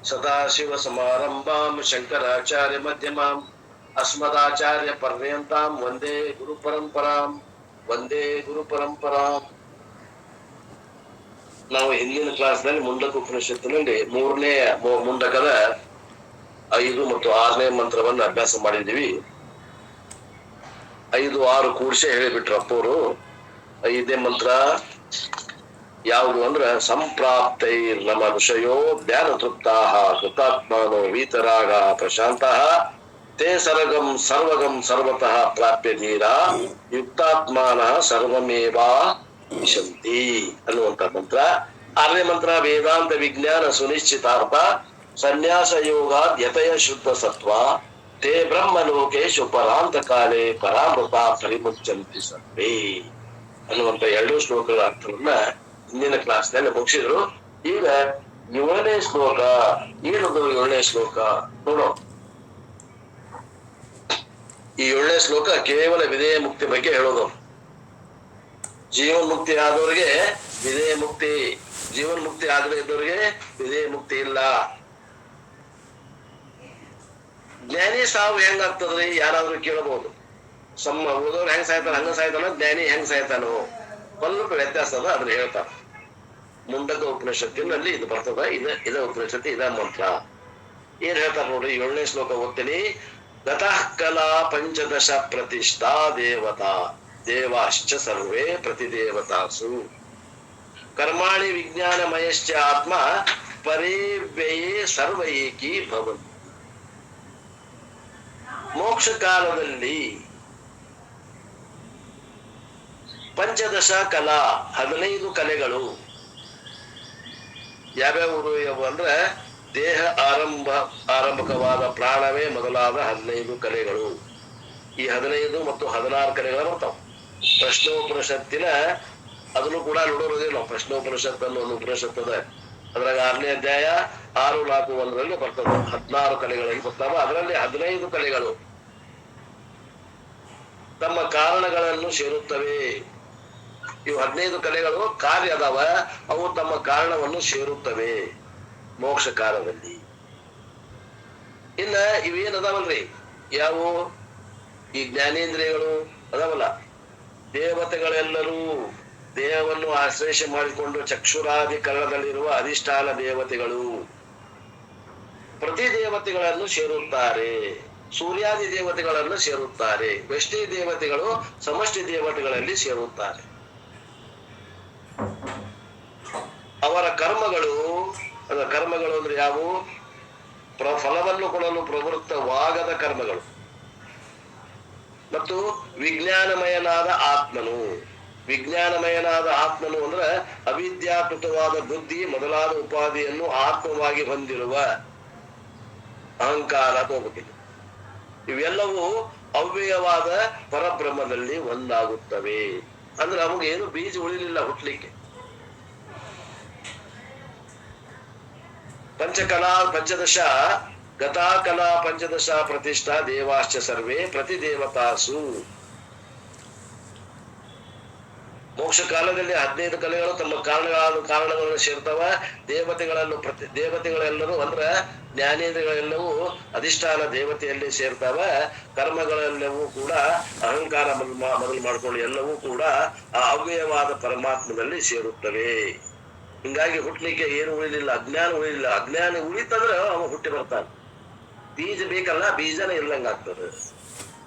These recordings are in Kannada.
ಸದಾಶಿವ ಸಮಾರಂಭಾಂ ಶಂಕರಾಚಾರ್ಯ ಮಧ್ಯಮಾಂ ಅಸ್ಮದಾಚಾರ್ಯ ಪರ್ಯಂತಾಂ ವಂದೇ ಗುರು ಪರಂಪರಾಂ ವಂದೇ ಗುರು ಪರಂಪರಾಂ. ನಾವು ಹಿಂದಿನ ಕ್ಲಾಸ್ನಲ್ಲಿ ಮುಂಡಕ ಉಪನಿಷತ್ತಿನಲ್ಲಿ ಮೂರನೇ ಮುಂಡಕದ 5 ಮತ್ತು 6ನೇ ಮಂತ್ರವನ್ನ ಅಭ್ಯಾಸ ಮಾಡಿದೀವಿ. 5, 6 ಕೂಡಿಸಿ ಹೇಳಿಬಿಟ್ರು ಅಪ್ಪವರು. 5ನೇ ಮಂತ್ರ ಯಾವುದು ಅಂದ್ರೆ ಸಂಪ್ರಾಪ್ತೈರ್ ನಮ ಋಷಯೋ ಧ್ಯಾನ ತೃಪ್ತಾಹ ಕೃತಾತ್ಮಾನೋ ವೀತರಾಗ ಪ್ರಶಾಂತಃ ತೇ ಸರ್ಗಂ ಸರ್ವಗಂ ಸರ್ವತಃ ಪ್ರಾಪ್ಯ ಧೀರ ಯುಕ್ತಾತ್ಮಾನ ಸರ್ವಮೇವ ವಿಶಂತಿ ಅನ್ನುವಂತ ಮಂತ್ರ. 6ನೇ ಮಂತ್ರ ವೇದಾಂತ ವಿಜ್ಞಾನ ಸುನಿಶ್ಚಿತಾರ್ಥ ಸನ್ಯಾಸ ಯೋಗ ಯತಯ ಶುದ್ಧ ಸತ್ವ ತೇ ಬ್ರಹ್ಮಲೋಕೇಶು ಪರಾಂತ ಕಾಲೇ ಪರಾಮೃತ ಪರಿಮುಚ್ಚಂತಿ ಸರ್ವೇ ಅನ್ನುವಂತ 2 ಶ್ಲೋಕಗಳ ಅರ್ಥವನ್ನ ಹಿಂದಿನ ಕ್ಲಾಸ್ ನಲ್ಲಿ ಮುಗಿಸಿದ್ರು. ಈಗ 7ನೇ ಶ್ಲೋಕ. ಏನದು 7ನೇ ಶ್ಲೋಕ ನೋಡೋ. ಈ 7ನೇ ಶ್ಲೋಕ ಕೇವಲ ವಿಧೇಯ ಮುಕ್ತಿ ಬಗ್ಗೆ ಹೇಳೋದು. ಜೀವನ್ ಮುಕ್ತಿ ಆದವ್ರಿಗೆ ವಿಧೇಯ ಮುಕ್ತಿ, ಜೀವನ್ ಮುಕ್ತಿ ಆಗದೆ ಇದ್ದವ್ರಿಗೆ ವಿಧೇಯ ಮುಕ್ತಿ ಇಲ್ಲ. ಜ್ಞಾನಿ ಸಾವು ಹೆಂಗಾಗ್ತದ್ರಿ ಯಾರಾದ್ರೂ ಕೇಳಬಹುದು. ಓದೋರು ಹೆಂಗ್ ಸಾಯ್ತಾನ ಹಂಗ ಸಾಯ್ತಾನ, ಜ್ಞಾನಿ ಹೆಂಗ್ ಸಾಯ್ತಾನೋ ಸ್ವಲ್ಪ ವ್ಯತ್ಯಾಸ ಅದ, ಅದನ್ನ ಹೇಳ್ತಾರ. ಮುಂಡಕ ಉಪನಿಷತ್ತಿನಲ್ಲಿ ಇದು ಬರ್ತದ. ಇದ ಉಪನಿಷತ್ತು, ಇದ ಮಂತ್ರ. ಏನ್ ಹೇಳ್ತಾರ ನೋಡ್ರಿ. 7ನೇ ಶ್ಲೋಕ ಓದ್ತೀನಿ. ಗತಃ ಕಲಾ ಪಂಚದಶ ಪ್ರತಿಷ್ಠಾ ದೇವತಾ ದೇವಾಶ್ಚ ಸರ್ವೇ ಪ್ರತಿದೇವತಾಸು ಕರ್ಮಾಣಿ ವಿಜ್ಞಾನಮಯಶ್ಚ ಆತ್ಮ ಪರೇವ್ಯಯೇ ಸರ್ವ ಏಕೀ ಭವಂತಿ. ಮೋಕ್ಷ ಕಾಲದಲ್ಲಿ ಪಂಚದಶ ಕಲಾ 15 ಕಲೆಗಳು ಯಾವ್ಯಾವ ಅಂದ್ರೆ ದೇಹ ಆರಂಭಕವಾದ ಪ್ರಾಣವೇ ಮೊದಲಾದ 15 ಕಲೆಗಳು. ಈ 15 ಮತ್ತು 16 ಕಲೆಗಳು ಬರ್ತಾವ. ಪ್ರಶ್ನೋಪನಿಷತ್ತಿನ ಅದನ್ನು ಕೂಡ ನೋಡೋದೇ ನಾವು. ಪ್ರಶ್ನೋಪನಿಷತ್ ಅನ್ನೋ ಒಂದು ಉಪನಿಷತ್ ಅದ. ಅದ್ರಾಗ 6ನೇ ಅಧ್ಯಾಯ 6, 4, 1ರಲ್ಲಿ ಬರ್ತದೆ. 16 ಕಲೆಗಳಲ್ಲಿ ಬರ್ತಾವ. ಅದರಲ್ಲಿ 15 ಕಲೆಗಳು ತಮ್ಮ ಕಾರಣಗಳನ್ನು ಸೇರುತ್ತವೆ. ಇವು 15 ಕಲೆಗಳು ಕಾರ್ಯ ಅದಾವ, ಅವು ತಮ್ಮ ಕಾರಣವನ್ನು ಸೇರುತ್ತವೆ ಮೋಕ್ಷ ಕಾಲದಲ್ಲಿ. ಇನ್ನ ಇವೇನ್ ಅದಾವಲ್ರಿ, ಯಾವ ಈ ಜ್ಞಾನೇಂದ್ರಿಯಗಳು ಅದಾವಲ್ಲ, ದೇವತೆಗಳೆಲ್ಲರೂ ದೇಹವನ್ನು ಆಶ್ರಯ ಮಾಡಿಕೊಂಡು ಚಕ್ಷುರಾಧಿಕರಣದಲ್ಲಿರುವ ಅಧಿಷ್ಠಾನ ದೇವತೆಗಳು ಪ್ರತಿ ದೇವತೆಗಳನ್ನು ಸೇರುತ್ತಾರೆ. ಸೂರ್ಯಾದಿ ದೇವತೆಗಳನ್ನು ಸೇರುತ್ತಾರೆ. ವ್ಯಷ್ಟಿ ದೇವತೆಗಳು ಸಮಷ್ಟಿ ದೇವತೆಗಳಲ್ಲಿ ಸೇರುತ್ತಾರೆ. ಅವರ ಕರ್ಮಗಳು ಅಂದ್ರೆ ಯಾವುವು? ಫಲವನ್ನು ಕೊಡಲು ಪ್ರವೃತ್ತವಾಗದ ಕರ್ಮಗಳು ಮತ್ತು ವಿಜ್ಞಾನಮಯನಾದ ಆತ್ಮನು. ವಿಜ್ಞಾನಮಯನಾದ ಆತ್ಮನು ಅಂದ್ರೆ ಅವಿದ್ಯಾಕೃತವಾದ ಬುದ್ಧಿ ಮೊದಲಾದ ಉಪಾಧಿಯನ್ನು ಆತ್ಮವಾಗಿ ಹೊಂದಿರುವ ಅಹಂಕಾರ ಹೋಗುತ್ತಿದೆ. ಇವೆಲ್ಲವೂ ಅವ್ಯಯವಾದ ಪರಬ್ರಹ್ಮದಲ್ಲಿ ಒಂದಾಗುತ್ತವೆ. ಅಂದ್ರೆ ನಮಗೇನು ಬೀಜ ಉಳಿಲಿಲ್ಲ ಹುಟ್ಲಿಕ್ಕೆ. ಪಂಚದಶ ಗತಾ ಕಲಾ ಪಂಚದಶ ಪ್ರತಿಷ್ಠಾ ದೇವಾಶ್ಚ ಸರ್ವೇ ಪ್ರತಿದೇವತಾಸು. ಮೋಕ್ಷ ಕಾಲದಲ್ಲಿ 15 ಕಲೆಗಳು ತಮ್ಮ ಕಾರಣಗಳನ್ನು ಸೇರ್ತಾವ. ದೇವತೆಗಳೆಲ್ಲರೂ ಅಂದ್ರ ಜ್ಞಾನೇಂದ್ರಿಯಗಳೆಲ್ಲವೂ ಅಧಿಷ್ಠಾನ ದೇವತೆಯಲ್ಲಿ ಸೇರ್ತಾವ. ಕರ್ಮಗಳೆಲ್ಲವೂ ಕೂಡ ಅಹಂಕಾರ ಮೊದಲು ಮಾಡ್ಕೊಂಡು ಎಲ್ಲವೂ ಕೂಡ ಆ ಅವ್ಯಯವಾದ ಪರಮಾತ್ಮನಲ್ಲಿ ಸೇರುತ್ತವೆ. ಹಿಂಗಾಗಿ ಹುಟ್ಲಿಕ್ಕೆ ಏನು ಉಳಿಲಿಲ್ಲ, ಅಜ್ಞಾನ ಉಳಿಲಿಲ್ಲ. ಅಜ್ಞಾನ ಉಳಿತಂದ್ರೆ ಅವ ಹುಟ್ಟಿ ಬರ್ತಾನೆ. ಬೀಜ ಬೇಕಲ್ಲ, ಬೀಜನ ಇಲ್ಲಂಗಾಗ್ತದೆ.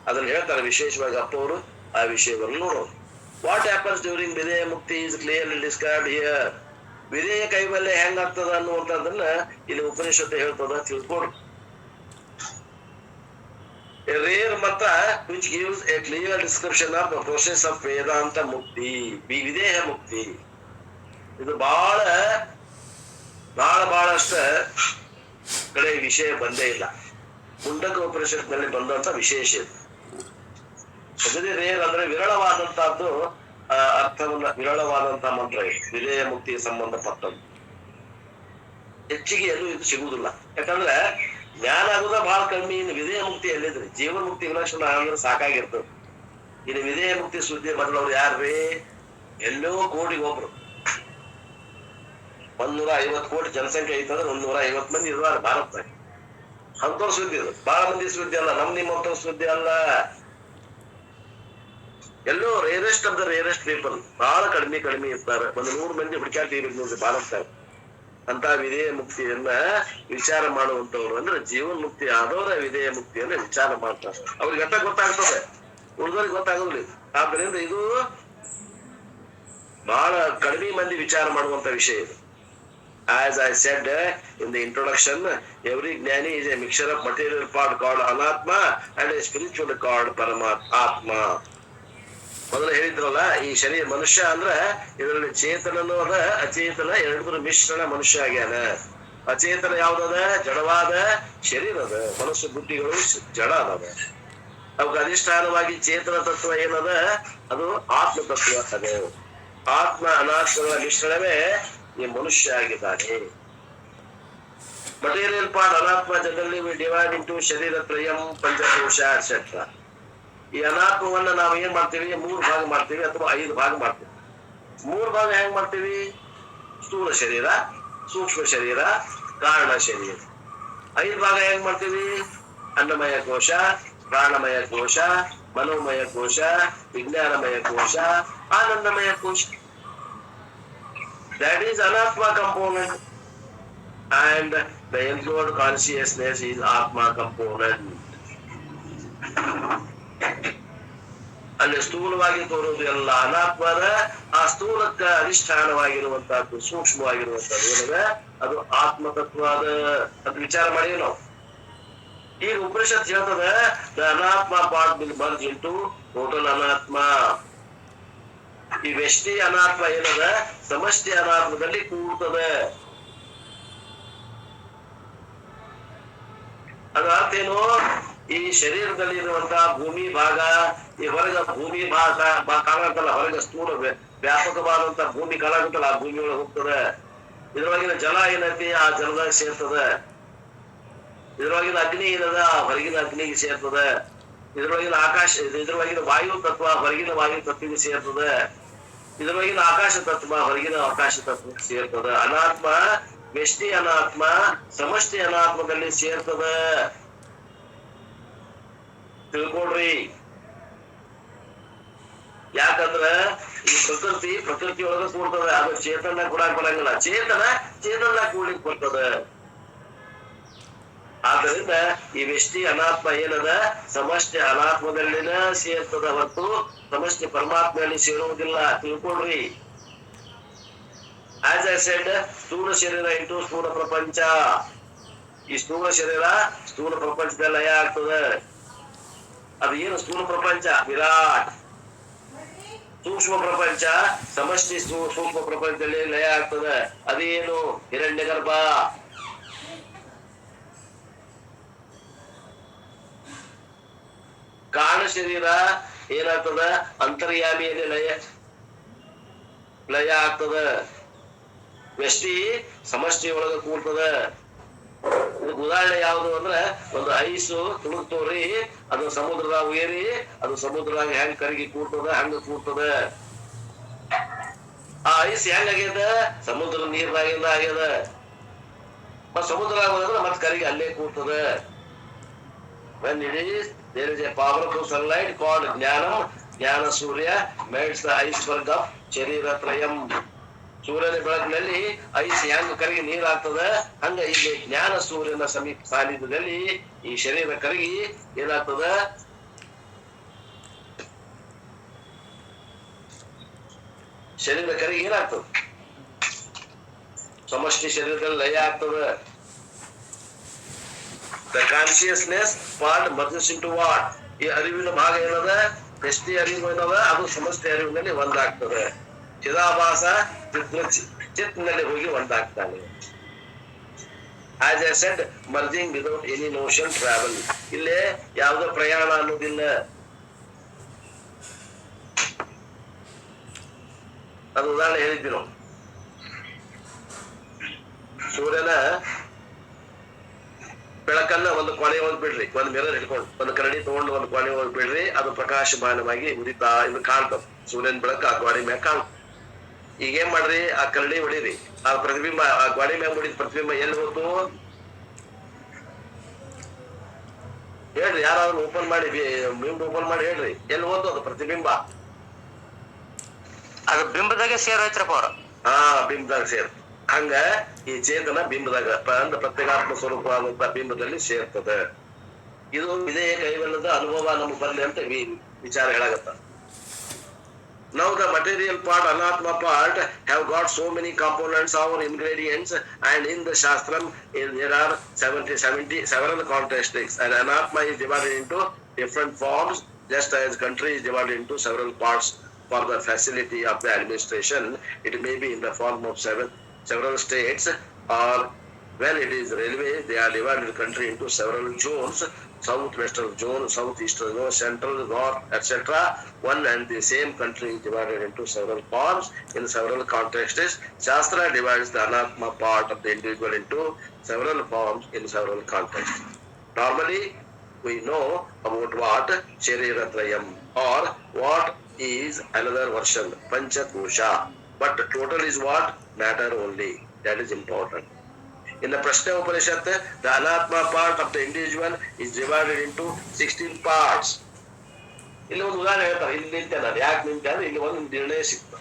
ಅದನ್ನ ಹೇಳ್ತಾರೆ ವಿಶೇಷವಾಗಿ ಅಪ್ಪವರು. ಆ ವಿಷಯವನ್ನು ನೋಡೋದು. ವಾಟ್ ಹ್ಯಾಪನ್ಸ್ ಡ್ಯೂರಿಂಗ್ ವಿಧೇಯ ಮುಕ್ತಿ ಇಸ್ ಕ್ಲಿಯರ್ಲಿ ಡಿಸ್ಕ್ರೈಬ್ಡ್ ಹಿಯರ್. ವಿಧೇಯ ಕೈವಲ್ಯ ಹೆಂಗಾಗ್ತದ ಅನ್ನುವಂಥದ್ದನ್ನ ಇಲ್ಲಿ ಉಪನಿಷತ್ತು ಹೇಳ್ತದ, ತಿಳ್ಕೊಡ್ರಿ. A rare mata which gives a clear description of the process of Vedanta mukti, ವಿಧೇಯ ಮುಕ್ತಿ. ಇದು ಬಹಳಷ್ಟ ಕಡೆ ವಿಷಯ ಬಂದೇ ಇಲ್ಲ. ಮುಂಡಕ ಉಪನಿಷತ್ನಲ್ಲಿ ಬಂದಂತ ವಿಶೇಷ ಇದು. ರೇರ್ ಅಂದ್ರೆ ವಿರಳವಾದಂತಹದ್ದು. ಅರ್ಥವನ್ನ ವಿರಳವಾದಂತಹ ಮಂತ್ರ ಇದು. ವಿಧೇಯ ಮುಕ್ತಿಗೆ ಸಂಬಂಧಪಟ್ಟದ್ದು ಹೆಚ್ಚಿಗೆ ಎಲ್ಲೂ ಇದು ಸಿಗುವುದಿಲ್ಲ. ಯಾಕಂದ್ರೆ ಜ್ಞಾನ ಆಗುದ ಬಹಳ ಕಮ್ಮಿ. ಇನ್ನು ವಿಧೇಯ ಮುಕ್ತಿ ಎಲ್ಲಿದ್ರಿ? ಜೀವನ್ ಮುಕ್ತಿ ವಿಲಕ್ಷಣ ಅಂದ್ರೆ ಸಾಕಾಗಿರ್ತದೆ. ಇನ್ನು ವಿಧೇಯ ಮುಕ್ತಿ ಸುದ್ದಿ ಮೊದಲವ್ರು ಯಾರ್ರಿ? ಎಲ್ಲೋ ಕೋಟಿಗೆ ಒಬ್ರು. 150 ಕೋಟಿ ಜನಸಂಖ್ಯೆ ಐತಂದ್ರೆ 150 ಮಂದಿ ಇರುವಾರ ಭಾರತದಾಗ. ಅಂತವ್ರ ಸುದ್ದಿ ಅದು, ಬಹಳ ಮಂದಿ ಸುದ್ದಿ ಅಲ್ಲ, ನಿಮ್ಮಂತವ್ರ ಸುದ್ದಿ ಅಲ್ಲ. ಎಲ್ಲೋ rarest of the rarest people, ಬಹಳ ಕಡಿಮೆ ಇರ್ತಾರೆ. 100 ಮಂದಿ ಹುಡುಕಾಡ್ತೀವಿ ನೋಡ್ರಿ ಭಾರತದಾಗ. ಅಂತ ವಿಧೇಯ ಮುಕ್ತಿಯನ್ನ ವಿಚಾರ ಮಾಡುವಂತವ್ರು ಅಂದ್ರೆ ಜೀವನ್ ಮುಕ್ತಿ ಆದವರ ವಿಧೇಯ ಮುಕ್ತಿಯನ್ನ ವಿಚಾರ ಮಾಡ್ತಾರೆ. ಅವ್ರಿಗೆ ಅಟ್ಟ ಗೊತ್ತಾಗ್ತದೆ, ಉಳಿದವ್ರಿಗೆ ಗೊತ್ತಾಗೋದಿಲ್ಲ. ಆದ್ದರಿಂದ ಇದು ಬಹಳ ಕಡಿಮೆ ಮಂದಿ ವಿಚಾರ ಮಾಡುವಂತ ವಿಷಯ ಇದು. As I said in the introduction, every ಜ್ಞಾನಿ is a mixture of material part called Anatma and a spiritual called Paramatma. ಮೊದಲು ಹೇಳಿದ್ರಲ್ಲ, ಈ ಶರೀರ ಮನುಷ್ಯ ಅಂದ್ರ ಇದರಲ್ಲಿ ಚೇತನನು ಅದ, ಅಚೇತನ ಎರಡರ ಮಿಶ್ರಣ ಮನುಷ್ಯ ಆಗ್ಯಾನ. ಅಚೇತನ ಯಾವ್ದದ? ಜಡವಾದ ಶರೀರ ಅದ. ಮನಸ್ಸು ಬುದ್ಧಿಗಳು ಜಡ ಅದಾವ. ಅವಕ್ಕೆ ಅಧಿಷ್ಠಾನವಾಗಿ ಚೇತನ ತತ್ವ ಏನದ? ಅದು ಆತ್ಮ ತತ್ವ ಅದ. ಆತ್ಮ ಅನಾತ್ಮಗಳ ಮಿಶ್ರಣವೇ ಈ ಮನುಷ್ಯ ಆಗಿದ್ದಾನೆ. ಮಟೀರಿಯಲ್ ಪಾರ್ಟ್ ಅನಾತ್ಮ ಜನರಲಿ ವಿ ಡಿವೈಡ್ ಇಂಟು ಶರೀರ ತ್ರಯಂ, ಪಂಚಕೋಶ ಎಟ್ಸೆಟ್ರಾ. ಈ ಅನಾತ್ಮವನ್ನ ನಾವು ಏನ್ ಮಾಡ್ತೀವಿ? 3 ಭಾಗ ಮಾಡ್ತೀವಿ ಅಥವಾ 5 ಭಾಗ ಮಾಡ್ತೀವಿ. 3 ಭಾಗ ಹೆಂಗ್ ಮಾಡ್ತೀವಿ? ಸ್ಥೂಲ ಶರೀರ, ಸೂಕ್ಷ್ಮ ಶರೀರ, ಕಾರಣ ಶರೀರ. 5 ಭಾಗ ಹೆಂಗ್ ಮಾಡ್ತೀವಿ? ಅನ್ನಮಯ ಕೋಶ, ಪ್ರಾಣಮಯ ಕೋಶ, ಮನೋಮಯ ಕೋಶ, ವಿಜ್ಞಾನಮಯ ಕೋಶ, ಆನಂದಮಯ ಕೋಶ. That is anatma component and the enclosed consciousness is atma component. ಅಲ್ಲಿ ಸ್ಥೂಲವಾಗಿ ತೋರುವುದು ಎಲ್ಲ ಅನಾತ್ಮದ, ಆ ಸ್ಥೂಲಕ್ಕ ಅಧಿಷ್ಠಾನವಾಗಿರುವಂತಹದ್ದು ಸೂಕ್ಷ್ಮವಾಗಿರುವಂತಹದ್ದು ಏನದ? ಅದು ಆತ್ಮತತ್ವ ಅದ. ಅದು ವಿಚಾರ ಮಾಡಿ ನಾವು. ಈಗ ಉಪನಿಷತ್ ಹೇಳ್ತದ, ದ ಅನಾತ್ಮ part will merge into total ಅನಾತ್ಮ. ಈ ವ್ಯಷ್ಟಿ ಅನಾತ್ಮ ಏನದ? ಸಮಷ್ಟಿ ಅನಾತ್ಮದಲ್ಲಿ ಕೂಡ್ತದೆ. ಅದ ಅರ್ಥ ಏನು? ಈ ಶರೀರದಲ್ಲಿ ಇರುವಂತಹ ಭೂಮಿ ಭಾಗ, ಈ ಹೊರಗ ಭೂಮಿ ಭಾಗ ಕಾಣಾಗತ್ತಲ್ಲ, ಹೊರಗ ಸ್ಥೂಲ ವ್ಯಾಪಕವಾದಂತಹ ಭೂಮಿ ಕಾಣಾಗತ್ತಲ್ಲ, ಆ ಭೂಮಿ ಒಳಗೆ ಹೋಗ್ತದೆ. ಇದ್ರೊಳಗಿನ ಜಲ ಏನೈತಿ? ಆ ಜಲದಾಗ ಸೇರ್ತದೆ. ಇದ್ರೊಳಗಿನ ಅಗ್ನಿ ಏನದ? ಹೊರಗಿನ ಅಗ್ನಿಗೆ ಸೇರ್ತದೆ. ಇದ್ರೊಳಗಿನ ಆಕಾಶ, ಇದ್ರೊಳಗಿನ ವಾಯು ತತ್ವ ಹೊರಗಿನ ವಾಯು ತತ್ವಕ್ಕೆ ಸೇರ್ತದೆ. ಇದ್ರೊಳಗಿನ ಆಕಾಶ ತತ್ವ ಹೊರಗಿನ ಆಕಾಶ ತತ್ವಕ್ಕೆ ಸೇರ್ತದೆ. ಅನಾತ್ಮ ವ್ಯಷ್ಟಿ ಅನಾತ್ಮ ಸಮಷ್ಟಿ ಅನಾತ್ಮದಲ್ಲಿ ಸೇರ್ತದೆ. ತಿಳ್ಕೊಳ್ರಿ. ಯಾಕಂದ್ರ ಈ ಪ್ರಕೃತಿ ಒಳಗ ಕೂಡ್ತದೆ. ಅದು ಚೇತನ ಕೂಡಕ್ ಬರಂಗಿಲ್ಲ. ಚೇತನ ಕೂಡ್ಲಿಕ್ಕೆ ಬರ್ತದೆ. ಆದ್ದರಿಂದ ಈ ವ್ಯಷ್ಟಿ ಅನಾತ್ಮ ಏನದ? ಸಮಷ್ಟಿ ಅನಾತ್ಮದಲ್ಲಿನ ಸೇರ್ತದ ಹೊರತು ಸಮಷ್ಟಿ ಪರಮಾತ್ಮೆಯಲ್ಲಿ ಸೇರುವುದಿಲ್ಲ. ತಿಳ್ಕೊಳ್ರಿ. ಆಸ್ ಐ ಸೆಡ್, ಸ್ಥೂಲ ಶರೀರ ಇಂಟು ಸ್ಥೂಲ ಪ್ರಪಂಚ. ಈ ಸ್ಥೂಲ ಶರೀರ ಸ್ಥೂಲ ಪ್ರಪಂಚದಲ್ಲಿ ಲಯ ಆಗ್ತದೆ. ಅದು ಏನು ಸ್ಥೂಲ ಪ್ರಪಂಚ? ವಿರಾಟ್. ಸೂಕ್ಷ್ಮ ಪ್ರಪಂಚ ಸಮಷ್ಟಿ ಸೂಕ್ಷ್ಮ ಪ್ರಪಂಚದಲ್ಲಿ ಲಯ ಆಗ್ತದೆ. ಅದೇನು? ಹಿರಣ್ಯ ಗರ್ಭ. ಕಾರಣ ಶರೀರ ಏನಾಗ್ತದ? ಅಂತರ್ಯಾಮಿಯಲ್ಲಿ ಲಯ ಆಗ್ತದ. ವ್ಯಷ್ಟಿ ಸಮಷ್ಟಿ ಒಳಗ ಕೂಡ್ತದ. ಇದಕ್ಕೆ ಉದಾಹರಣೆ ಯಾವುದು ಅಂದ್ರೆ, ಒಂದು ಐಸು ತುಳುಕ್ತವ್ರಿ, ಅದು ಸಮುದ್ರದಾಗ ಏರಿ ಅದು ಸಮುದ್ರದಾಗ ಹೆಂಗ್ ಕರಗಿ ಕೂಡ್ತದ ಹಂಗ ಕೂಡ್ತದ. ಆ ಐಸ್ ಹೆಂಗ್ ಆಗ್ಯದ? ಸಮುದ್ರ ನೀರ್ದಾಗಿಂದ ಆಗ್ಯದ. ಮತ್ ಸಮುದ್ರದಾಗ ಹೋದ್ರೆ ಮತ್ ಕರಗಿ ಅಲ್ಲೇ ಕೂಡ್ತದ. When it is, there is a powerful sunlight called Jnanam. Jnana Surya melts the iceberg of Shariratrayam. ಸೂರ್ಯನ ಬೆಳಕಿನಲ್ಲಿ ಐಸ್ ಹೆಂಗ್ ಕರಗಿ ನೀರಾಗ್ತದ, ಹಂಗ ಇಲ್ಲಿ ಜ್ಞಾನ ಸೂರ್ಯನ ಸಾನ್ನಿಧ್ಯದಲ್ಲಿ ಈ ಶರೀರ ಕರಗಿ ಏನಾಗ್ತದ? ಶರೀರ ಕರಗಿ ಏನಾಗ್ತದ? ಸಮಷ್ಟಿ ಶರೀರದಲ್ಲಿ ಲಯ ಆಗ್ತದ. The consciousness part merges into what? ಈ ಅರಿವಿನ ಭಾಗ ಏನದ? ಎಷ್ಟೇ ಅರಿವು ಏನದ? ಅದು ಸಮಷ್ಟಿ ಅರಿವಿನಲ್ಲಿ ಒಂದಾಗ್ತದೆ. ಚಿದಾಭಾಸ ಚಿತ್ನಲ್ಲಿ ಹೋಗಿ ಒಂದಾಗ್ತಾನೆ. As I said, merging without any notion travel. ಇಲ್ಲೇ ಯಾವುದೋ ಪ್ರಯಾಣ ಅನ್ನೋದಿಲ್ಲ. ಅದು ಉದಾಹರಣೆ ಹೇಳಿದ್ವಿ ನಾವು. ಸೂರ್ಯನ ಬೆಳಕನ್ನ ಒಂದು ಕೊನೆ ಹೋಗಿ ಬಿಡ್ರಿ, ಒಂದು ಮಿರರ್ ಹಿಡ್ಕೊಂಡು ಒಂದು ಕರಡಿ ತಗೊಂಡು ಒಂದು ಕೊನೆ ಹೋಗಿ ಬಿಡ್ರಿ, ಅದು ಪ್ರಕಾಶಮಾನವಾಗಿ ಉರಿತಾ ಇದು ಕಾಣ್ತದ. ಸೂರ್ಯನ ಬೆಳಕ ಆ ಗೋಡೆ ಮ್ಯಾಗ ಕಾಣ್ತದೆ. ಈಗೇನ್ ಮಾಡ್ರಿ, ಆ ಕರಡಿ ಹೊಡಿರಿ, ಆ ಪ್ರತಿಬಿಂಬ, ಆ ಗಾಡಿ ಮ್ಯಾಗ ಹೊಡಿದ ಪ್ರತಿಬಿಂಬ ಎಲ್ಲಿ ಹೋತು ಹೇಳ್ರಿ? ಯಾರಾದ್ರೂ ಓಪನ್ ಮಾಡಿ, ಬಿಂಬ ಓಪನ್ ಮಾಡಿ ಹೇಳ್ರಿ, ಎಲ್ಲಿ ಹೋತು ಅದು ಪ್ರತಿಬಿಂಬ? ಅದು ಬಿಂಬದಾಗೆ ಸೇರೋಯ್ತ್ರಪ್ಪ ಅವ್ರ. ಹಾ, ಬಿಂಬದಾಗ ಸೇರ್. ಹಂಗ ಈ ಚೇತನ ಬಿಂಬದಾಗ ಅಂದ ಪ್ರತ್ಯೇಕಾತ್ಮ ಸ್ವರೂಪವಾದಂತ ಬಿಂಬದಲ್ಲಿ ಸೇರ್ತದೆ. ಇದೇ ಕೈವಲ್ಲದ ಅನುಭವ ನಮ್ಗೆ ಬರ್ಲಿ ಅಂತ ವಿಚಾರ ಹೇಳಾಗತ್ತ. Now the material part, Anatma part, have got so many components or ingredients, and in the Shastram there are 70 several characteristics, and Anatma is divided into different forms, just as country is divided into several parts for the facility of the administration. It may be in the form of several states, or when it is railway, they are divided the country into several zones: southwestern zone, southeastern zone, central, north, etc. One and the same country is divided into several parts in several contexts. Shastra divides the Anatma part of the individual into several forms in several contexts. Normally, we know about what Shariratrayam, or what is another version, Panchakosha. But total is what? Matter only. That is important. In the Prashna Upanishad, the Anatma part of the individual is divided into 16 parts. ಇಲ್ಲಿ ಒಂದು ಉದಾಹರಣೆ ಹೇಳ್ತಾರೆ, ಇಲ್ಲಿ ನಿಂತೆ ನಾನು ಯಾಕೆ ನಿಂತೆ ಅಂದ್ರೆ ಇಲ್ಲಿ ಒಂದು ನಿರ್ಣಯ ಸಿಕ್ತ.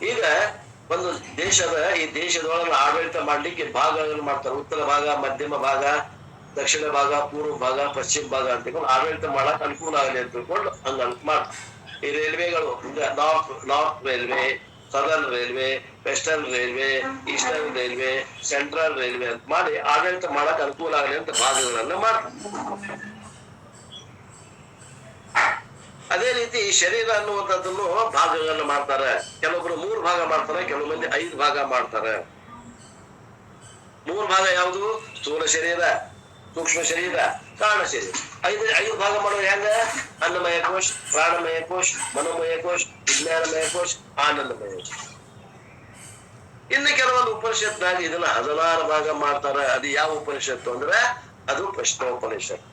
ಈಗ ಒಂದು ಈ ದೇಶದೊಳಗೆ ಆಡಳಿತ ಮಾಡ್ಲಿಕ್ಕೆ ಭಾಗಗಳನ್ನು ಮಾಡ್ತಾರೆ. ಉತ್ತರ ಭಾಗ, ಮಧ್ಯಮ ಭಾಗ, ದಕ್ಷಿಣ ಭಾಗ, ಪೂರ್ವ ಭಾಗ, ಪಶ್ಚಿಮ ಭಾಗ ಅಂತ ತಿಳ್ಕೊಂಡು ಆಡಳಿತ ಮಾಡಕ್ ಅನುಕೂಲ ಆಗಲಿ ಅಂತ ತಿಳ್ಕೊಂಡು ಹಂಗ ಮಾಡ್ತಾರೆ. ಈ ರೈಲ್ವೆಗಳು north railway, southern railway, western railway, eastern railway, central railway ಅಂತ ಮಾಡಿ ಆಡಳಿತ ಮಾಡಕ್ ಅನುಕೂಲ ಆಗಲಿ ಅಂತ ಭಾಗಗಳನ್ನ ಮಾಡ್ತಾರೆ. ಅದೇ ರೀತಿ ಶರೀರ ಅನ್ನುವಂಥದ್ದನ್ನು ಭಾಗಗಳನ್ನ ಮಾಡ್ತಾರೆ. ಕೆಲವೊಬ್ರು 3 ಭಾಗ ಮಾಡ್ತಾರೆ, ಕೆಲವು ಮಂದಿ 5 ಭಾಗ ಮಾಡ್ತಾರೆ. 3 ಭಾಗ ಯಾವುದು? ಸ್ಥೂಲ ಶರೀರ, ಸೂಕ್ಷ್ಮ ಶರೀರ, ಕಾರಣ ಶರೀರ. 5 ಭಾಗ ಮಾಡೋದು ಹೆಂಗ? ಅನ್ನಮಯ ಕೋಶ, ಪ್ರಾಣಮಯ ಕೋಶ, ಮನೋಮಯ ಕೋಶ, ವಿಜ್ಞಾನಮಯ ಕೋಶ, ಆನಂದಮಯ ಕೋಶ. ಇನ್ನು ಕೆಲವೊಂದು ಉಪನಿಷತ್ನಾಗ ಇದನ್ನ 16 ಭಾಗ ಮಾಡ್ತಾರೆ. ಅದು ಯಾವ ಉಪನಿಷತ್ತು ಅಂದ್ರೆ ಅದು ಪ್ರಶ್ನೋಪನಿಷತ್.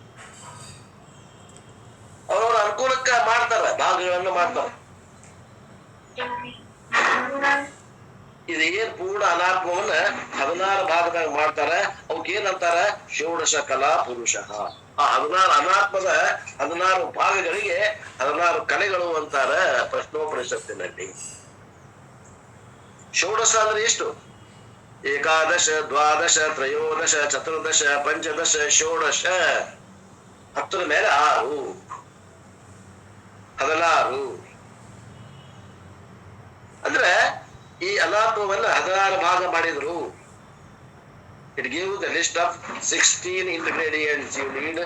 ಅವ್ರವ್ರ ಅನುಕೂಲಕ್ಕ ಮಾಡ್ತಾರೆ, ಭಾಗಗಳನ್ನು ಮಾಡ್ತಾರೆ. ಇದು ಏನ್ ಪೂರ್ಣ ಅನಾತ್ಮವನ್ನ 16 ಭಾಗದಾಗ ಮಾಡ್ತಾರ. ಅವಕ್ ಏನಂತಾರ? ಷೋಡಶ ಕಲಾ ಪುರುಷ. ಆ 16 ಅನಾತ್ಮದ 16 ಭಾಗಗಳಿಗೆ 16 ಕಲೆಗಳು ಅಂತಾರ ಪ್ರಶ್ನೋಪನಿಷತ್ತಿನಲ್ಲಿ. ಷೋಡಶ ಅಂದ್ರೆ ಎಷ್ಟು? ಏಕಾದಶ, ದ್ವಾದಶ, ತ್ರಯೋದಶ, ಚತುರ್ದಶ, ಪಂಚದಶ, ಷೋಡಶ. 10 ಮೇಲೆ 6, 16. ಅಂದ್ರೆ ಈ ಅನಾತ್ಮವನ್ನ 16 ಭಾಗ ಮಾಡಿದ್ರು. It gives the list of 16 ingredients. You need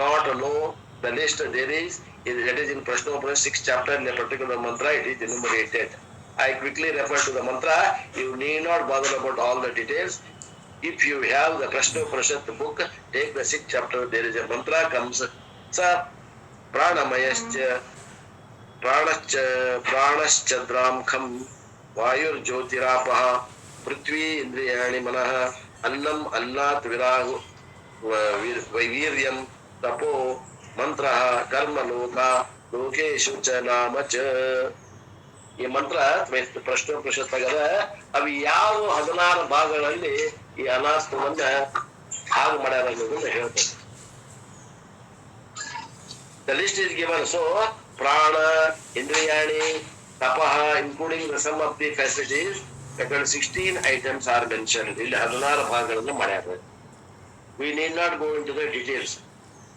not to know the list there is. That is in Prashnopanishad 6th chapter in a particular mantra. It is enumerated. I quickly refer to the mantra. You need not bother about all the details. If you have the Prashnopanishad book, take the 6th chapter. There is a mantra comes. Sa ಪ್ರಾಣಶ್ಚದ್ರಾಂಖಂ ವಾಯುರ್ ಜ್ಯೋತಿರಾಪಃ ಪೃಥ್ವಿ ಇಂದ್ರಿಯಾಣಿ ಮನಃ ಅನ್ನಂ ಅನ್ನಾತ್ ವಿರಾಹು ವೈವೀರ್ಯಂ ತಪೋ ಮಂತ್ರ ಕರ್ಮ ಲೋಕ ಲೋಕೇಶು ಚ ನಾಮ ಚ. ಈ ಮಂತ್ರ ಪ್ರಶ್ನೋಪನಿಷತ್ತಾಗದ ಅವು ಯಾವ 16 ಭಾಗಗಳಲ್ಲಿ ಈ ಅನಾತ್ಮವನ್ನ ಭಾಗ ಮಾಡ್ಯಾರ ಅನ್ನೋದನ್ನ ಹೇಳ್ತಾರೆ. The list is given. So prana, indriyani, tapaha, including the sum of the facilities, 16 items are mentioned. ಇಲ್ಲಿ 16 ಭಾಗಗಳನ್ನು ಮಾಡ್ಯಾರ. We need not go into the details.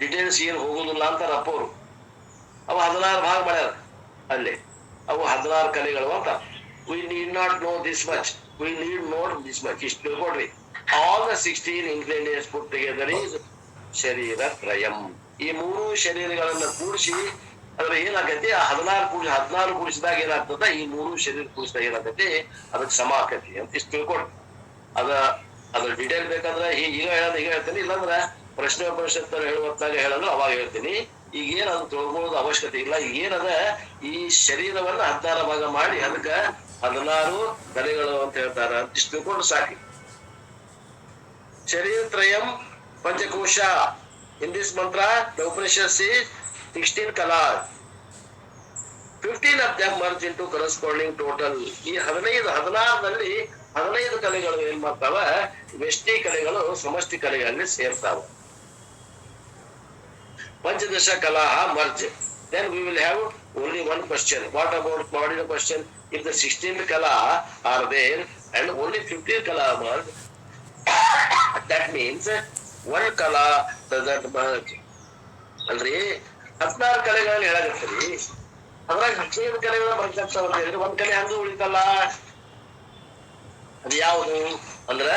Details ಏನು ಹೋಗುದಿಲ್ಲ ಅಂತ ಅಪ್ಪೋರು. ಅವು 16 ಭಾಗ ಮಾಡ್ಯಾರ. ಅಲ್ಲಿ ಅವು 16 ಕಲೆಗಳು ಅಂತ. We need not know this much. We need not this much. ಇಷ್ಟು ತಿಳ್ಕೊಡ್ರಿ. All the 16 ingredients put together is ಶರೀರ ತ್ರಯಂ. ಈ 3 ಶರೀರಗಳನ್ನ ಕೂಡಿಸಿ ಅದ್ರ ಏನಾಗೈತಿ? 16 ಕೂಡಿಸಿದಾಗ ಏನಾಗ್ತದ? ಈ 3 ಶರೀರ ಕೂಡಿಸಿದಾಗ ಏನಾಗೈತಿ? ಅದಕ್ಕೆ ಸಮ ಆಕತಿ ಅಂತ ಇಷ್ಟು ತಿಳ್ಕೊಡ್ರಿ. ಅದ್ರ ಡಿಟೇಲ್ ಬೇಕಂದ್ರೆ ಈಗ ಹೇಳ್ತೀನಿ, ಇಲ್ಲಾಂದ್ರೆ ಪ್ರಶ್ನೋಪನಿಷತ್ ಹೇಳುವತ್ತಾಗ ಹೇಳಲು ಅವಾಗ ಹೇಳ್ತೀನಿ. ಈಗ ಏನ್ ಅದು ತಿಳ್ಕೊಳ್ಳೋದು ಅವಶ್ಯಕತೆ ಇಲ್ಲ. ಈಗ ಏನದ? ಈ ಶರೀರವನ್ನ 16 ಭಾಗ ಮಾಡಿ ಅದಕ್ಕೆ 16 ಕಲೆಗಳು ಅಂತ ಹೇಳ್ತಾರ ಅಂತ ಇಷ್ಟು ತಿಳ್ಕೊಂಡು ಸಾಕಿ. ಶರೀರ ತ್ರಯಂ ಪಂಚಕೋಶ. In this mantra, the Upanishad says 16 kalas. 15 of them merge into corresponding total. ಈ 16ರಲ್ಲಿ 15 ಕಲೆಗಳು ಏನ್ ಮಾಡ್ತಾವ, ವ್ಯಷ್ಟಿ ಕಲೆಗಳು ಸಮಷ್ಟಿ ಕಲೆಗಳಲ್ಲಿ ಸೇರ್ತಾವ. ಪಂಚದಶ ಕಲಾ merge. Then we will have only one question. What is the question? If the 16th kala are there and only 15th kala merge, that means one kala doesn't merge. ಅಲ್ರಿ 16 ಕಲೆಗಳನ್ನ ಹೇಳಾಗತ್ರಿ, ಅದ್ರಾಗ 15 ಕಲೆಗಳ ಬರ್ತಾವ ಅಂತ ಹೇಳಿದ್ರೆ ಒಂದ್ ಕಲೆ ಹಂಗ ಉಳಿತಲ್ಲ. ಅದು ಯಾವುದು ಅಂದ್ರ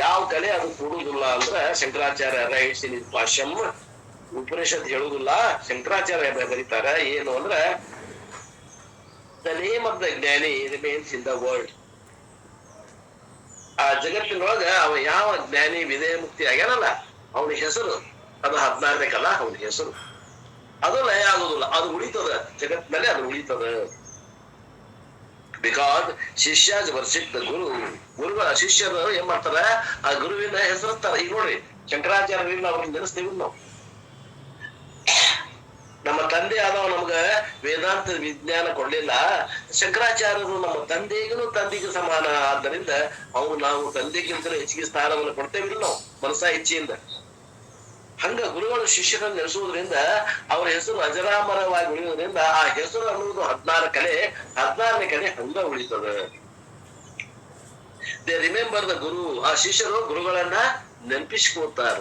ಯಾವ ಕಲೆ ಅದು ಕೂಡುದಿಲ್ಲ ಅಂದ್ರ ಶಂಕರಾಚಾರ್ಯ ರೈಟ್ಸ್ ಇನ್ ಭಾಷ್ಯಂ, ಉಪನಿಷತ್ ಹೇಳುದಿಲ್ಲ. ಶಂಕರಾಚಾರ್ಯ ಬರೀತಾರ ಏನು ಅಂದ್ರ ದ ನೇಮ್ ಆಫ್ ದ ಜ್ಞಾನಿ ರಿಮೇನ್ಸ್ ಇನ್ ದ ವರ್ಲ್ಡ್. ಆ ಜಗತ್ತಿನೊಳಗ ಅವ ಯಾವ ಜ್ಞಾನಿ ವಿಧೇಯ ಮುಕ್ತಿ ಆಗ್ಯಾನಲ್ಲ ಅವನ ಹೆಸರು ಅದು 16ನೇ ಕಲಾ, ಅವನ ಹೆಸರು ಅದು ಲಯ ಆಗುದಿಲ್ಲ, ಅದು ಉಳಿತದ ಜಗತ್ತಿನಲ್ಲಿ, ಅದು ಉಳಿತದ. ಬಿಕಾಸ್ ಶಿಷ್ಯ ವರ್ಷಿತ್ ಗುರುಗಳ ಶಿಷ್ಯರು ಏನ್ ಮಾಡ್ತಾರ, ಆ ಗುರುವಿನ ಹೆಸರಿಸ್ತಾರ. ಈಗ ನೋಡ್ರಿ ಶಂಕರಾಚಾರ್ಯರಿಂದ ಅವ್ರನ್ನ ನೆನೆಸ್ತೀವಿ ನಾವು. ನಮ್ಮ ತಂದೆ ಆದವ ನಮ್ಗ ವೇದಾಂತ ವಿಜ್ಞಾನ ಕೊಡ್ಲಿಲ್ಲ, ಶಂಕರಾಚಾರ್ಯರು ನಮ್ಮ ತಂದೆಗೂ ಸಮಾನ. ಆದ್ದರಿಂದ ಅವ್ನು ನಾವು ತಂದೆಗಿಂತಲೂ ಹೆಚ್ಚಿಗೆ ಸ್ಥಾನವನ್ನು ಕೊಡ್ತೇವಿಲ್ಲ ನಾವು ಮನಸ್ಸ ಇಚ್ಛೆಯಿಂದ. ಹಂಗ ಗುರುಗಳು ಶಿಷ್ಯರನ್ನು ನೆನೆಸುವುದರಿಂದ ಅವರ ಹೆಸರು ಅಜರಾಮರವಾಗಿ ಉಳಿಯೋದ್ರಿಂದ ಆ ಹೆಸರು ಅನ್ನುವುದು 16 ಕಲೆ, 16ನೇ ಕಲೆ ಹಂಗ ಉಳಿತದ. ದೇ ರಿಮೆಂಬರ್ ದ ಗುರು. ಆ ಶಿಷ್ಯರು ಗುರುಗಳನ್ನ ನೆನಪಿಸ್ಕೋತಾರ.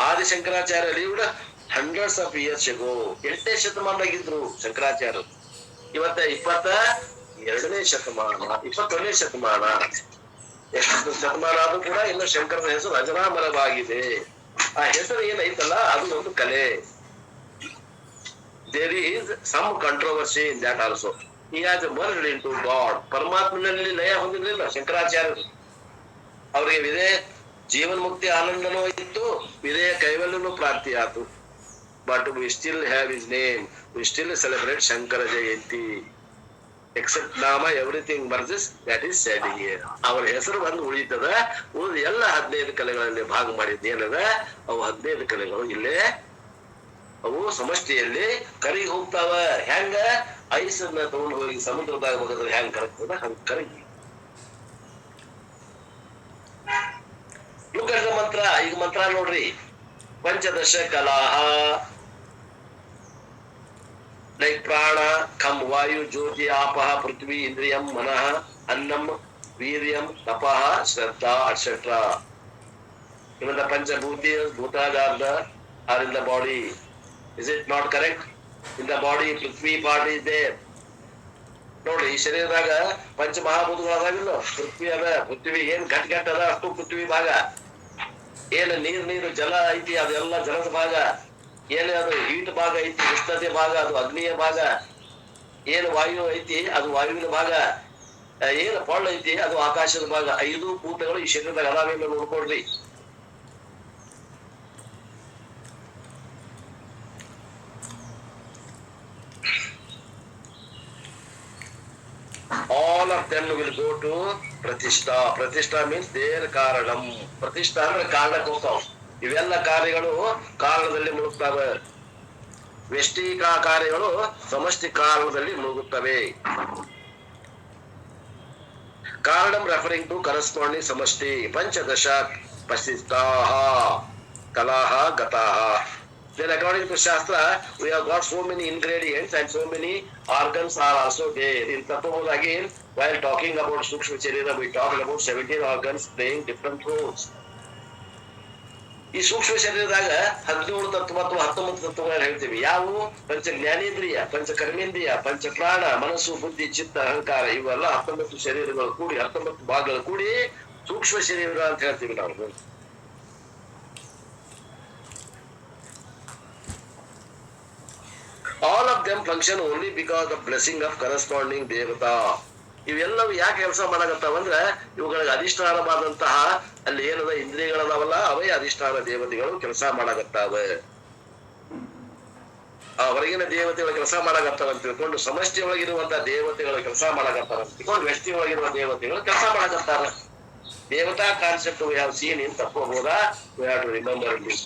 ಆದಿಶಂಕರಾಚಾರ್ಯರು ಇವ್ರ ಹಂಡ್ರೆಡ್ಸ್ ಆಫ್ ಇಯರ್ಸ್ ಎಗೋ 8ನೇ ಶತಮಾನದಾಗಿದ್ರು ಶಂಕರಾಚಾರ್ಯರು. ಇವತ್ತ 22ನೇ ಶತಮಾನ, 21ನೇ ಶತಮಾನ, ಎಷ್ಟು ಶತಮಾನ ಆದ್ರೂ ಕೂಡ ಇನ್ನು ಶಂಕರನ ಹೆಸರು ಅಜರಾಮರವಾಗಿದೆ. ಆ ಹೆಸರು ಏನೈತಲ್ಲ ಅದು ಒಂದು ಕಲೆ. There is some controversy in that also. He has merged into God. ಪರಮಾತ್ಮನಲ್ಲಿ ಲಯ ಹೊಂದಿರಲಿಲ್ಲ ಶಂಕರಾಚಾರ್ಯರು. ಅವರಿಗೆ ವಿಧೇಯ ಜೀವನ್ ಮುಕ್ತಿ ಆನಂದನೂ ಇತ್ತು, ವಿಧೇಯ ಕೈವಲ್ಯನೂ ಪ್ರಾಪ್ತಿ ಆತು. But we still have his name, we still celebrate Shankara Jayanti. Except ನಾಮ everything merges, that is said here. ಅವರ ಹೆಸರು ಬಂದು ಉಳಿತದ. ಉಳಿದ ಎಲ್ಲ 15 ಕಲೆಗಳಲ್ಲಿ ಭಾಗ ಮಾಡಿದ್ ಏನದ, ಅವು 15 ಕಲೆಗಳು ಇಲ್ಲೇ ಅವು ಸಮಷ್ಟಿಯಲ್ಲಿ ಕರಗಿ ಹೋಗ್ತಾವ. ಹೆಂಗ ಐಸನ್ನ ತಗೊಂಡು ಹೋಗಿ ಸಮುದ್ರದಾಗ ಹೋಗಿದ್ರೆ ಹೆಂಗ್ ಕರಗ್ತದ ಹಂಗ ಕರಗಿ. ಲುಕದ ಮಂತ್ರ, ಈಗ ಮಂತ್ರ ನೋಡ್ರಿ. ಪಂಚದಶ ಕಲಾಹ ಲೈಕ್ ಪ್ರಾಣ, ಖಂ, ವಾಯು, ಜ್ಯೋತಿ, ಆಪಹ, ಪೃಥ್ವಿ, ಇಂದ್ರಿಯಂ, ಮನಃ, ಅನ್ನಂ, ವೀರ್ಯಂ, ತಪಃ, ಶ್ರದ್ಧಾ, et cetera. Even the Panchabhutas, Bhutas are in the body. Is it not correct? In the body, Prithvi part is there. ನೋಡ್ರಿ ಈ ಶರೀರದಾಗ ಪಂಚ ಮಹಾಭೂತಗಳು ಅದಾವಿಲ್ಲ. ಪೃಥ್ವಿ ಅದ, ಪೃಥ್ವಿ ಏನ್ ಗಟ್ ಅದ ಅಷ್ಟು ಪೃಥ್ವಿ ಭಾಗ. ಏನ್ ನೀರು ಜಲ ಐತಿ ಅದೆಲ್ಲ ಜಲದ ಭಾಗ. ಏನ್ ಅದು ಹೀಟ್ ಭಾಗ ಐತಿ, ಉಷ್ಣತೆ ಭಾಗ ಅದು ಅಗ್ನಿಯ ಭಾಗ. ಏನ್ ವಾಯು ಐತಿ ಅದು ವಾಯುವಿನ ಭಾಗ. ಏನ್ ಪೊಳ್ಳ ಐತಿ ಅದು ಆಕಾಶದ ಭಾಗ. 5 ಭೂತಗಳು ಈ ಶರೀರದಾಗ ಅದಾವಿಲ್ಲ ನೋಡ್ಕೊಡ್ರಿ. All of them will go to Pratishtha. Pratishtha means their karanam. Pratishtha ಅಂದ್ರೆ ಕಾರಣಕ್ಕೆ ಹೋಗ್ತಾವ. ಇವೆಲ್ಲ ಕಾರ್ಯಗಳು ಕಾರಣದಲ್ಲಿ ಮುಳುಗ್ತವೆ. ವ್ಯಷ್ಟಿ ಕಾರ್ಯಗಳು ಸಮಷ್ಟಿ ಕಾರಣದಲ್ಲಿ ಮುಳುಗುತ್ತವೆ. ಕಾರಣಂ referring to corresponding Samashti. ಪಂಚದಶ ಪಶಿಷ್ಟಾಹ ಕಲಾಹ ಗತಾಹ. Then according to Shastra, we have got so many ingredients and so many organs are also there. In Tapoboda again, while talking about Sukshma Sharira, we talked about 17 organs playing different roles. ಈ ಸೂಕ್ಷ್ಮ ಶರೀರದಾಗ 17 ತತ್ವ ಅಥವಾ 19 ತತ್ವಗಳನ್ನ ಹೇಳ್ತೀವಿ. ಯಾವುವು? ಪಂಚ ಜ್ಞಾನೇಂದ್ರಿಯ, ಪಂಚ ಕರ್ಮೇಂದ್ರಿಯ, ಪಂಚ ಪ್ರಾಣ, ಮನಸ್ಸು, ಬುದ್ಧಿ, ಚಿತ್ತ, ಅಹಂಕಾರ, ಇವೆಲ್ಲ 19 ಶರೀರಗಳು ಕೂಡಿ 19 ಭಾಗಗಳು ಕೂಡಿ ಸೂಕ್ಷ್ಮ ಶರೀರ ಅಂತ ಹೇಳ್ತೀವಿ ನಾವು. All of them function only because of blessing of corresponding devata. ಇವೆಲ್ಲವೂ ಯಾಕೆ ಕೆಲಸ ಮಾಡಕತ್ತಾವಂದ್ರೆ ಇವುಗಳಿಗೆ ಅಧಿಷ್ಠಾನವಾದಂತಹ ಅಲ್ಲಿ ಏನದ ಇಂದ್ರಿಯಗಳದಾವಲ್ಲ ಅವೇ ಅಧಿಷ್ಠಾನ ದೇವತೆಗಳು ಕೆಲಸ ಮಾಡಕತ್ತಾವ. ಆ ಹೊರಗಿನ ದೇವತೆಗಳು ಕೆಲಸ ಮಾಡಕತ್ತಾವ ಅಂತ ತಿಳ್ಕೊಂಡು ಸಮಷ್ಟಿ ಒಳಗಿರುವಂತಹ ದೇವತೆಗಳು ಕೆಲಸ ಮಾಡಕತ್ತಾರ ಅಂತ ತಿಳ್ಕೊಂಡು ವ್ಯಕ್ತಿ ಒಳಗಿರುವ ದೇವತೆಗಳು ಕೆಲಸ ಮಾಡಕತ್ತಾರ. ದೇವತಾ concept we have seen in ತಪ್ಪೋಬೋದ. We have to remember this.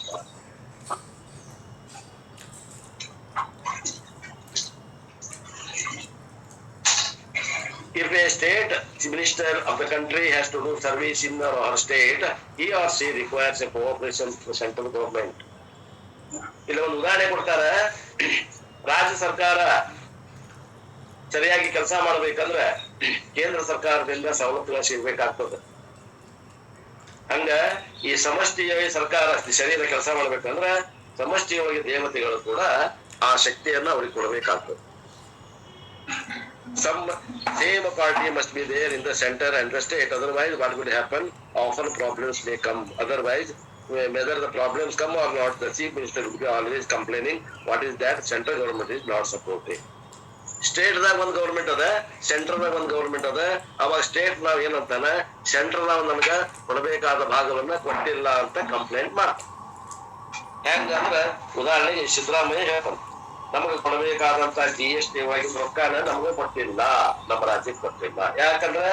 if a state minister of the country has to do service in her state, he or she requires a cooperation from the central government. ಇಲ್ಲಿ ಒಂದು ಉದಾಹರಣೆ ಕೊಡ್ತಾರೆ. ರಾಜ್ಯ ಸರ್ಕಾರ ಸರಿಯಾಗಿ ಕೆಲಸ ಮಾಡ್ಬೇಕಂದ್ರೆ ಕೇಂದ್ರ ಸರ್ಕಾರದಿಂದ ಸವಲತ್ತುಗಳು ಸಿಗ್ಬೇಕಾಗ್ತದೆ. ಹಂಗ ಈ ಸಮಷ್ಟಿಯಾಗಿ ಸರ್ಕಾರ ಶರೀರ ಕೆಲಸ ಮಾಡ್ಬೇಕಂದ್ರೆ ಸಮಷ್ಟಿಯೊಳಗೆ ದೇವತೆಗಳು ಕೂಡ ಆ ಶಕ್ತಿಯನ್ನ ಅವ್ರಿಗೆ ಕೊಡಬೇಕಾಗ್ತದೆ. Some same party must be there in the center and the state, otherwise what would happen? Often problems may come. Otherwise, whether the problems come or not, the chief minister would be always complaining. What is that? Central government is not supporting. State ದಾಗ ಒಂದ್ ಗೌರ್ಮೆಂಟ್ ಅದ, ಸೆಂಟ್ರಲ್ ದಾಗ ಒಂದ್ ಗೌರ್ಮೆಂಟ್ ಅದ. ಅವಾಗ ಸ್ಟೇಟ್ ನಾವ್ ಏನಂತಾನ, ಸೆಂಟ್ರಲ್ ನಾವ್ ನಮ್ಗ ಕೊಡಬೇಕಾದ ಭಾಗವನ್ನ ಕೊಟ್ಟಿಲ್ಲ ಅಂತ ಕಂಪ್ಲೇಂಟ್ ಮಾಡ್ತಾರ. ಹೆಂಗಂದ್ರ ಉದಾಹರಣೆಗೆ ಸಿದ್ದರಾಮಯ್ಯ ಹೇಳ್ತಾನೆ, ನಮಗೆ ಕೊಡಬೇಕಾದಂತ GST ವಾಗಿನ ರೊಕ್ಕನ ನಮ್ಗೆ ಕೊಟ್ಟಿಲ್ಲ, ನಮ್ಮ ರಾಜ್ಯಕ್ಕೆ ಕೊಟ್ಟಿಲ್ಲ. ಯಾಕಂದ್ರೆ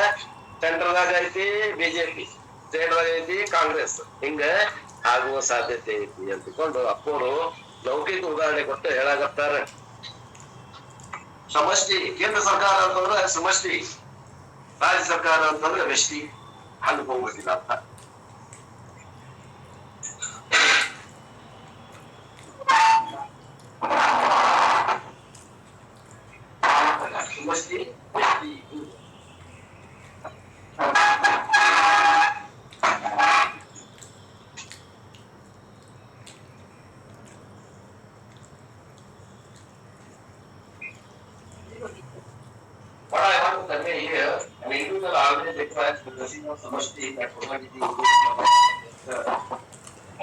ಸೆಂಟ್ರಲ್ ದಾಗ ಐತಿ ಬಿಜೆಪಿ, ಸ್ಟೇಟ್ ದಾಗ ಐತಿ ಕಾಂಗ್ರೆಸ್. ಹಿಂಗ ಆಗುವ ಸಾಧ್ಯತೆ ಐತಿ ಅಂತಿಕೊಂಡು ಅಪ್ಪೋರು ಲೌಕಿಕ ಉದಾಹರಣೆ ಕೊಟ್ಟು ಹೇಳಾಕತ್ತಾರೆ. ಸಮಷ್ಟಿ ಕೇಂದ್ರ ಸರ್ಕಾರ ಅಂತಂದ್ರೆ ಸಮಷ್ಟಿ, ರಾಜ್ಯ ಸರ್ಕಾರ ಅಂತಂದ್ರೆ ವ್ಯಷ್ಟಿ. ಹಂಗ ಹೋಗ್ಬೇಕಿಲ್ಲ ಅಂತ. ಸಮಷ್ಟಿ ವ್ಯಷ್ಟಿ. What I want to convey here, an individual always requires the blessing of samashti that humanity